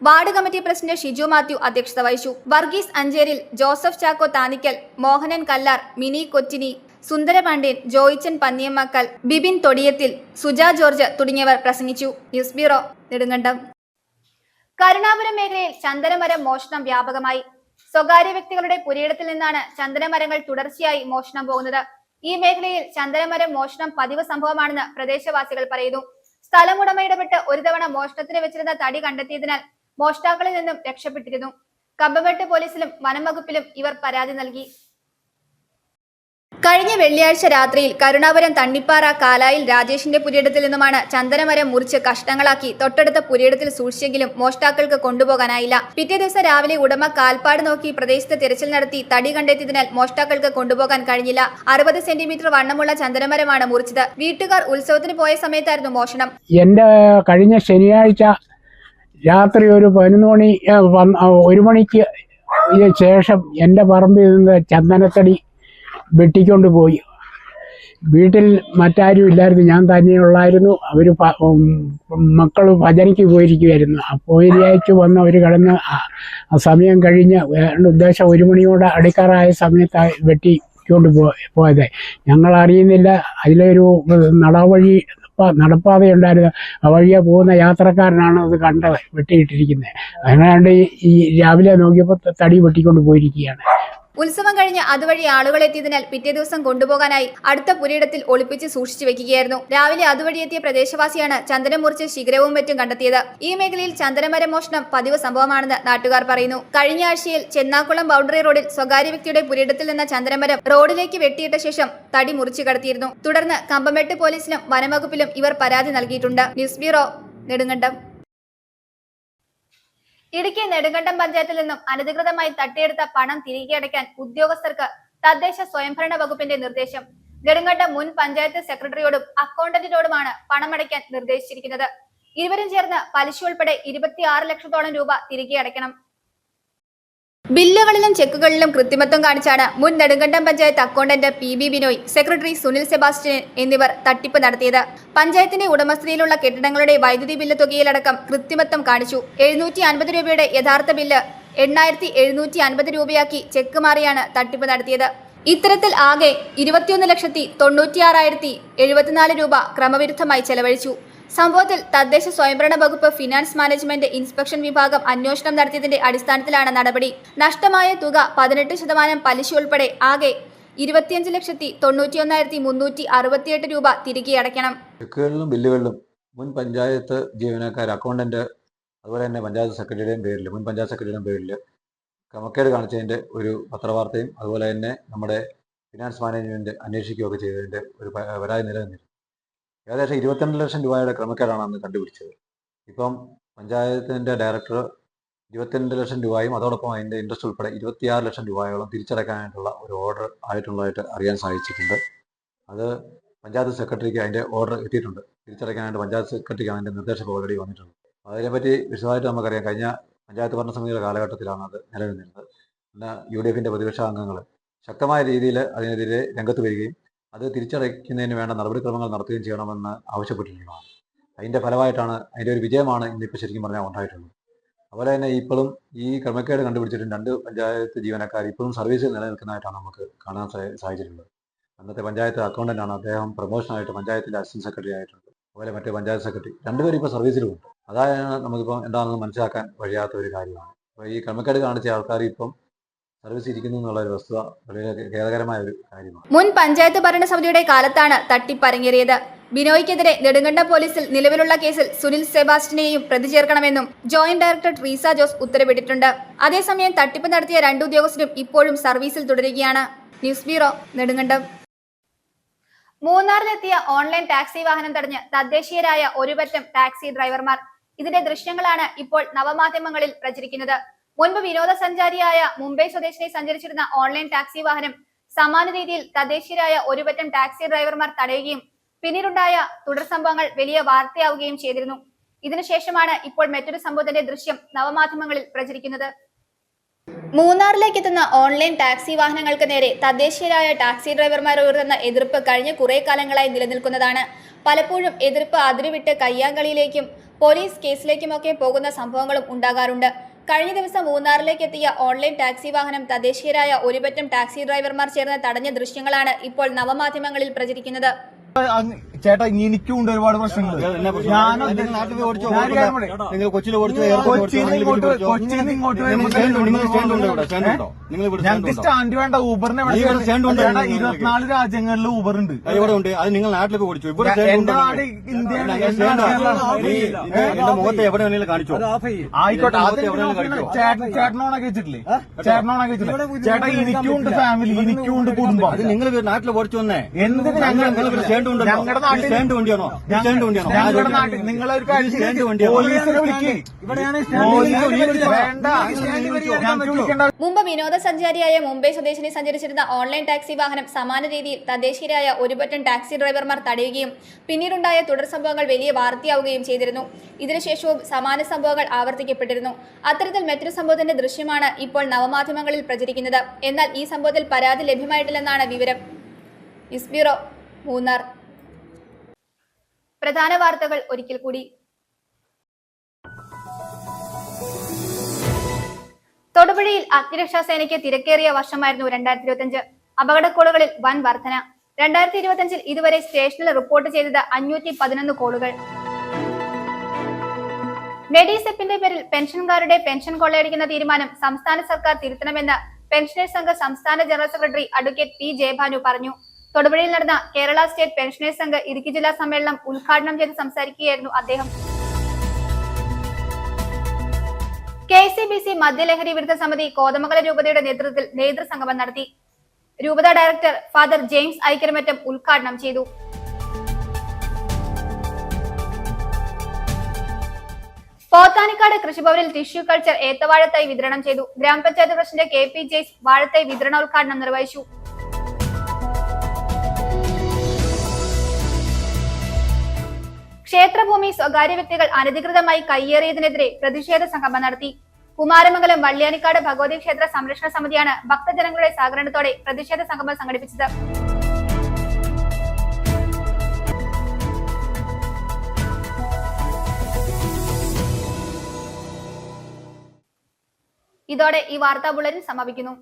Ward committee president Shiju Mathew അധ്യക്ഷത വഹിച്ചു. വർഗീസ് അഞ്ചേരിൽ, ജോസഫ് ചാക്കോ താനിക്കൽ, മോഹനൻ കല്ലാർ, മിനി കൊച്ചിനി, സുന്ദരപാണ്ഡ്യൻ, ജോയിച്ചൻ പന്നിയമ്മക്കൽ, ബിബിൻ തൊടിയത്തിൽ, സുജ ജോർജ് തുടങ്ങിയവർ പ്രസംഗിച്ചു. News bureau, Nedumkandam. കരുണാപുരം മേഖലയിൽ ചന്ദനമരം മോഷണം വ്യാപകമായി. സ്വകാര്യ വ്യക്തികളുടെ പുരയിടത്തിൽ നിന്നാണ് ചന്ദനമരങ്ങൾ തുടർച്ചയായി മോഷണം പോകുന്നത്. ഈ മേഖലയിൽ ചന്ദനമരം മോഷണം പതിവ് സംഭവമാണെന്ന് പ്രദേശവാസികൾ പറയുന്നു. സ്ഥലമുടമ ഇടപെട്ട് ഒരു തവണ മോഷണത്തിന് വെച്ചിരുന്ന തടി കണ്ടെത്തിയതിനാൽ മോഷ്ടാക്കളിൽ നിന്നും രക്ഷപ്പെട്ടിരുന്നു. കമ്പമെട്ട് പോലീസിലും വനം വകുപ്പിലും ഇവർ പരാതി നൽകി. കഴിഞ്ഞ വെള്ളിയാഴ്ച രാത്രിയിൽ കരുണാപുരം തണ്ണിപ്പാറ കാലായിൽ രാജേഷിന്റെ പുരയിടത്തിൽ നിന്നുമാണ് ചന്ദനമരം മുറിച്ച് കഷ്ണങ്ങളാക്കി തൊട്ടടുത്ത പുരയിടത്തിൽ സൂക്ഷിച്ചെങ്കിലും മോഷ്ടാക്കൾക്ക് കൊണ്ടുപോകാനായില്ല. പിറ്റേ ദിവസം രാവിലെ ഉടമ കാൽപ്പാട് നോക്കി പ്രദേശത്ത് തിരച്ചിൽ നടത്തി തടി കണ്ടെത്തിയതിനാൽ മോഷ്ടാക്കൾക്ക് കൊണ്ടുപോകാൻ കഴിഞ്ഞില്ല. 60 സെന്റിമീറ്റർ വണ്ണമുള്ള ചന്ദനമരമാണ് മുറിച്ചത്. വീട്ടുകാർ ഉത്സവത്തിന് പോയ സമയത്തായിരുന്നു മോഷണം. എന്റെ കഴിഞ്ഞ ശനിയാഴ്ച രാത്രി ഒരു 11 മണി 1 മണിക്ക് ശേഷം എൻ്റെ പറമ്പിൽ നിന്ന് ചന്ദനത്തടി വെട്ടിക്കൊണ്ട് പോയി. വീട്ടിൽ മറ്റാരും ഇല്ലായിരുന്നു, ഞാൻ തന്നെയുള്ളായിരുന്നു. അവർ മക്കൾ ഭജനയ്ക്ക് പോയിരിക്കുമായിരുന്നു. അപ്പോൾ വെള്ളിയാഴ്ച വന്ന് അവർ കിടന്ന് സമയം കഴിഞ്ഞ് ഉദ്ദേശം 1 മണിയോടെ അടുക്കാറായ സമയത്ത് വെട്ടിക്കൊണ്ട് പോയത്. ഞങ്ങൾ അറിയുന്നില്ല. അതിലൊരു നടപ്പാതയുണ്ടായിരുന്നു. ആ വഴിയെ പോകുന്ന യാത്രക്കാരനാണ് അത് കണ്ടത്, വെട്ടിയിട്ടിരിക്കുന്നത്. അതിനാണ്ട് ഈ രാവിലെ നോക്കിയപ്പോൾ തടി വെട്ടിക്കൊണ്ട് പോയിരിക്കുകയാണ്. ഉത്സവം കഴിഞ്ഞ് അതുവഴി ആളുകൾ എത്തിയതിനാൽ പിറ്റേ ദിവസം കൊണ്ടുപോകാനായി അടുത്ത പുരയിടത്തിൽ ഒളിപ്പിച്ച് സൂക്ഷിച്ചു വെക്കുകയായിരുന്നു. രാവിലെ അതുവഴി എത്തിയ പ്രദേശവാസിയാണ് ചന്ദനം മുറിച്ച് ശിഖരവും മറ്റും കണ്ടെത്തിയത്. ഈ മേഖലയിൽ ചന്ദനമരം മോഷണം പതിവ് സംഭവമാണെന്ന് നാട്ടുകാർ പറയുന്നു. കഴിഞ്ഞ ആഴ്ചയിൽ ചെന്നാക്കുളം ബൗണ്ടറി റോഡിൽ സ്വകാര്യ വ്യക്തിയുടെ പുരയിടത്തിൽ നിന്ന ചന്ദനമരം റോഡിലേക്ക് വെട്ടിയിട്ട ശേഷം തടി മുറിച്ചു കടത്തിയിരുന്നു. തുടർന്ന് കമ്പമെട്ട് പോലീസിലും വനംവകുപ്പിലും ഇവർ പരാതി നൽകിയിട്ടുണ്ട്. News bureau, Nedumkandam. ഇടുക്കി നെടുങ്കണ്ടം പഞ്ചായത്തിൽ നിന്നും അനധികൃതമായി തട്ടിയെടുത്ത പണം തിരികെ അടയ്ക്കാൻ ഉദ്യോഗസ്ഥർക്ക് തദ്ദേശ സ്വയംഭരണ വകുപ്പിന്റെ നിർദ്ദേശം. നെടുങ്കണ്ടം മുൻ പഞ്ചായത്ത് സെക്രട്ടറിയോടും അക്കൗണ്ടന്റിനോടുമാണ് പണമടയ്ക്കാൻ നിർദ്ദേശിച്ചിരിക്കുന്നത്. ഇരുവരും ചേർന്ന് പലിശ ഉൾപ്പെടെ 26 ലക്ഷത്തോളം രൂപ തിരികെ അടയ്ക്കണം. ബില്ലുകളിലും ചെക്കുകളിലും കൃത്രിമത്വം കാണിച്ചാണ് മുൻ Nedumkandam panchayat accountant PB Binoy, secretary Sunil Sebastian എന്നിവർ തട്ടിപ്പ് നടത്തിയത്. പഞ്ചായത്തിന്റെ ഉടമസ്ഥതയിലുള്ള കെട്ടിടങ്ങളുടെ വൈദ്യുതി ബില്ല് തുകയിലടക്കം കൃത്രിമത്വം കാണിച്ചു. 750 രൂപയുടെ യഥാർത്ഥ ബില്ല് 8750 രൂപയാക്കി ചെക്ക് മാറിയാണ് തട്ടിപ്പ് നടത്തിയത്. ഇത്തരത്തിൽ ആകെ 21,96,074 രൂപ ക്രമവിരുദ്ധമായി ചെലവഴിച്ചു. സംഭവത്തിൽ തദ്ദേശ സ്വയംഭരണ വകുപ്പ് ഫിനാൻസ് മാനേജ്മെന്റ് ഇൻസ്പെക്ഷൻ വിഭാഗം അന്വേഷണം നടത്തിയതിന്റെ അടിസ്ഥാനത്തിലാണ് നടപടി. നഷ്ടമായ തുക 18% പലിശ ഉൾപ്പെടെ ആകെ 25,91,368 രൂപ തിരികെ അടയ്ക്കണം. ചെക്കുകളിലും ബില്ലുകളിലും മുൻ പഞ്ചായത്ത് ജീവനക്കാർ, അക്കൗണ്ടന്റ്, അതുപോലെ തന്നെ പഞ്ചായത്ത് സെക്രട്ടറിയുടെയും പേരിൽ, മുൻ പഞ്ചായത്ത് സെക്രട്ടറിയുടെയും പേരിൽ ക്രമക്കേട് കാണിച്ചതിൻ്റെ ഒരു പത്രവാർത്തയും അതുപോലെ തന്നെ നമ്മുടെ ഫിനാൻസ് മാനേജ്മെന്റ് അന്വേഷിക്കുകയൊക്കെ ചെയ്തതിൻ്റെ ഒരു പരാതി നിലനിന്നിരുന്നു. ഏകദേശം 22 ലക്ഷം രൂപയുടെ ക്രമക്കേടാണ് അന്ന് കണ്ടുപിടിച്ചത്. ഇപ്പം പഞ്ചായത്തിൻ്റെ ഡയറക്ടർ 22 ലക്ഷം രൂപയും അതോടൊപ്പം അതിൻ്റെ ഇൻട്രസ്റ്റ് ഉൾപ്പെടെ 26 ലക്ഷം രൂപയോളം തിരിച്ചടക്കാനായിട്ടുള്ള ഒരു ഓർഡർ ആയിട്ടുള്ളതായിട്ട് അറിയാൻ സാധിച്ചിട്ടുണ്ട്. അത് പഞ്ചായത്ത് സെക്രട്ടറിക്ക് അതിൻ്റെ ഓർഡർ എത്തിയിട്ടുണ്ട്. തിരിച്ചടക്കാനായിട്ട് പഞ്ചായത്ത് സെക്രട്ടറിക്ക് അതിൻ്റെ നിർദ്ദേശം ഓൾറെഡി വന്നിട്ടുണ്ട്. അതിനെപ്പറ്റി വിശദമായിട്ട് നമുക്കറിയാം. കഴിഞ്ഞ പഞ്ചായത്ത് ഭരണസമിതിയുടെ കാലഘട്ടത്തിലാണ് അത് നിലനിന്നിരുന്നത്. എന്നാൽ UDFൻ്റെ പ്രതിപക്ഷ അംഗങ്ങൾ ശക്തമായ രീതിയിൽ അതിനെതിരെ രംഗത്ത് വരികയും അത് തിരിച്ചടയ്ക്കുന്നതിന് വേണ്ട നടപടിക്രമങ്ങൾ നടത്തുകയും ചെയ്യണമെന്ന് ആവശ്യപ്പെട്ടിട്ടുള്ളതാണ്. അതിൻ്റെ ഫലമായിട്ടാണ്, അതിൻ്റെ ഒരു വിജയമാണ് ഇന്നിപ്പോൾ ശരിക്കും പറഞ്ഞാൽ ഉണ്ടായിട്ടുള്ളത്. അതുപോലെ തന്നെ ഇപ്പോഴും ഈ ക്രമക്കേട് കണ്ടുപിടിച്ചിട്ടും 2 പഞ്ചായത്ത് ജീവനക്കാർ ഇപ്പോഴും സർവീസിൽ നിലനിൽക്കുന്നതായിട്ടാണ് നമുക്ക് കാണാൻ സാധിച്ചിട്ടുള്ളത്. അന്നത്തെ പഞ്ചായത്ത് അക്കൗണ്ടൻ്റാണ്, അദ്ദേഹം പ്രൊമോഷനായിട്ട് പഞ്ചായത്തിൻ്റെ അസിസ്റ്റന്റ് സെക്രട്ടറി ആയിട്ടുണ്ട്. അതുപോലെ മറ്റേ പഞ്ചായത്ത് സെക്രട്ടറി രണ്ടുപേരും ഇപ്പോൾ സർവീസിലുമുണ്ട്. അതായത് നമുക്കിപ്പോൾ എന്താണെന്ന് മനസ്സിലാക്കാൻ കഴിയാത്ത ഒരു കാര്യമാണ്. അപ്പോൾ ഈ ക്രമക്കേട് കാണിച്ച ആൾക്കാർ ഇപ്പം സർവീസ് ഇരിക്കുന്നു എന്നുള്ള ഒരു വസ്തുത വളരെ ഖേദകരമായ ഒരു കാര്യമാണ്. മുൻ പഞ്ചായത്ത് ഭരണസമിതിയുടെ കാലത്താണ് തട്ടിപ്പ് അരങ്ങേറിയത്. ബിനോയ്ക്കെതിരെ നെടുങ്കണ്ടം പോലീസിൽ നിലവിലുള്ള കേസിൽ സുനിൽ സെബാസ്റ്റ്യനെയും പ്രതി ചേർക്കണമെന്നും ജോയിന്റ് ഡയറക്ടർ ട്രീസ ജോസ് ഉത്തരവിട്ടിട്ടുണ്ട്. അതേസമയം തട്ടിപ്പ് നടത്തിയ 2 ഉദ്യോഗസ്ഥരും ഇപ്പോഴും സർവീസിൽ തുടരുകയാണ്. News bureau, Nedumkandam. മൂന്നാറിലെത്തിയ ഓൺലൈൻ ടാക്സി വാഹനം തടഞ്ഞ് തദ്ദേശീയരായ ഒരുപറ്റം ടാക്സി ഡ്രൈവർമാർ. ഇതിന്റെ ദൃശ്യങ്ങളാണ് ഇപ്പോൾ നവമാധ്യമങ്ങളിൽ പ്രചരിക്കുന്നത്. മുൻപ് വിനോദസഞ്ചാരിയായ മുംബൈ സ്വദേശിയെ സഞ്ചരിച്ചിരുന്ന ഓൺലൈൻ ടാക്സി വാഹനം സമാന രീതിയിൽ തദ്ദേശീയരായ ഒരുപറ്റം ടാക്സി ഡ്രൈവർമാർ തടയുകയും പിന്നീടുണ്ടായ തുടർ സംഭവങ്ങൾ വലിയ വാർത്തയാവുകയും ചെയ്തിരുന്നു. ഇതിനുശേഷമാണ് ഇപ്പോൾ മറ്റൊരു സംഭവത്തിന്റെ ദൃശ്യം നവമാധ്യമങ്ങളിൽ പ്രചരിക്കുന്നത്. മൂന്നാറിലേക്ക് എത്തുന്ന ഓൺലൈൻ ടാക്സി വാഹനങ്ങൾക്ക് നേരെ തദ്ദേശീയരായ ടാക്സി ഡ്രൈവർമാർ ഉയർത്തുന്ന എതിർപ്പ് കഴിഞ്ഞ കുറെ കാലങ്ങളായി നിലനിൽക്കുന്നതാണ്. പലപ്പോഴും എതിർപ്പ് അതിരുവിട്ട് കയ്യാങ്കളിയിലേക്കും പോലീസ് കേസിലേക്കുമൊക്കെ പോകുന്ന സംഭവങ്ങളും ഉണ്ടാകാറുണ്ട്. കഴിഞ്ഞ ദിവസം മൂന്നാറിലേക്ക് എത്തിയ ഓൺലൈൻ ടാക്സി വാഹനം തദ്ദേശീയരായ ഒരുപറ്റം ടാക്സി ഡ്രൈവർമാർ ചേർന്ന് തടഞ്ഞ ദൃശ്യങ്ങളാണ് ഇപ്പോൾ നവമാധ്യമങ്ങളിൽ പ്രചരിക്കുന്നത്. ചേട്ടാ, എനിക്കും ഉണ്ട് ഒരുപാട് പ്രശ്നങ്ങൾ. ഞങ്ങൾക്ക് സ്റ്റാൻഡ് വേണ്ട, ഊബറിനെ 24 രാജ്യങ്ങളിൽ ഊബർ ഉണ്ട്. അത് നിങ്ങൾ നാട്ടിലേക്ക് ഓടിച്ചു. എന്റെ നാട് ഇന്ത്യയാണ്. മുഖത്ത് എവിടെ വേണമെങ്കിലും കാണിച്ചു. ആയിക്കോട്ടെ, ചേട്ടനോണൊക്കെ വെച്ചിട്ടില്ലേ? ചേട്ടനോണൊക്കെ വെച്ചിട്ടില്ലേ? ചേട്ടാ, എനിക്കും ഉണ്ട് ഫാമിലി, എനിക്കും ഉണ്ട് കുടുംബം. അത് നിങ്ങൾ നാട്ടിൽ ഓടിച്ചു വന്നേ. എന്തിന് ഞങ്ങളുടെ നാട്ടിൽ നിങ്ങളൊരു മുമ്പ് വിനോദസഞ്ചാരിയായ മുംബൈ സ്വദേശിനി സഞ്ചരിച്ചിരുന്ന ഓൺലൈൻ ടാക്സി വാഹനം സമാന രീതിയിൽ തദ്ദേശീയരായ ഒരുപറ്റം ടാക്സി ഡ്രൈവർമാർ തടയുകയും പിന്നീടുണ്ടായ തുടർ സംഭവങ്ങൾ വലിയ വാർത്തയാവുകയും ചെയ്തിരുന്നു. ഇതിനുശേഷവും സമാന സംഭവങ്ങൾ ആവർത്തിക്കപ്പെട്ടിരുന്നു. അത്തരത്തിൽ മറ്റൊരു സംഭവത്തിന്റെ ദൃശ്യമാണ് ഇപ്പോൾ നവമാധ്യമങ്ങളിൽ പ്രചരിക്കുന്നത്. എന്നാൽ ഈ സംഭവത്തിൽ പരാതി ലഭ്യമായിട്ടില്ലെന്നാണ് വിവരം. News bureau, Munnar. പ്രധാന വാർത്തകൾ ഒരിക്കൽ കൂടി. തൊടുപുഴയിൽ അഗ്നിരക്ഷാസേനയ്ക്ക് തിരക്കേറിയ വർഷമായിരുന്നു 2025. അപകടക്കോളുകളിൽ വൻ വർധന. 2025 ഇതുവരെ സ്റ്റേഷനിൽ റിപ്പോർട്ട് ചെയ്തത് 511 കോളുകൾ. മെഡിസെപ്പിന്റെ പേരിൽ പെൻഷൻകാരുടെ പെൻഷൻ കൊള്ളയടിക്കുന്ന തീരുമാനം സംസ്ഥാന സർക്കാർ തിരുത്തണമെന്ന് പെൻഷനേഴ്സ് സംഘ സംസ്ഥാന ജനറൽ സെക്രട്ടറി അഡ്വക്കേറ്റ് P. ജയഭാനു പറഞ്ഞു. തൊടുപുഴയിൽ നടന്ന കേരള സ്റ്റേറ്റ് പെൻഷനേഴ്സ് സംഘ് ഇടുക്കി ജില്ലാ സമ്മേളനം ഉദ്ഘാടനം ചെയ്ത് സംസാരിക്കുകയായിരുന്നു അദ്ദേഹം. KCBC മദ്യലഹരി വിരുദ്ധ സമിതി കോതമംഗലം രൂപതയുടെ നേതൃത്വത്തിൽ നേതൃസംഗമം നടത്തി. രൂപത ഡയറക്ടർ ഫാദർ ജെയിംസ് ഐക്കരമറ്റം ഉദ്ഘാടനം ചെയ്തു. പോത്താനിക്കാട് കൃഷിഭവനിൽ ടിഷ്യൂ കൾച്ചർ ഏത്തവാഴത്തൈ വിതരണം ചെയ്തു. ഗ്രാമപഞ്ചായത്ത് പ്രസിഡന്റ് KP ജെയ്സ് വാഴത്തൈ വിതരണോദ്ഘാടനം നിർവഹിച്ചു. ക്ഷേത്രഭൂമി സ്വകാര്യ വ്യക്തികൾ അനധികൃതമായി കയ്യേറിയതിനെതിരെ പ്രതിഷേധ സംഗമം നടത്തി. കുമാരമംഗലം വള്ളിയാനിക്കാട് ഭഗവതി ക്ഷേത്ര സംരക്ഷണ സമിതിയാണ് ഭക്തജനങ്ങളുടെ സഹകരണത്തോടെ പ്രതിഷേധ സംഗമം സംഘടിപ്പിച്ചത്. ഇതോടെ ഈ വാർത്താ ബുള്ളറ്റിൻ സമാപിക്കുന്നു.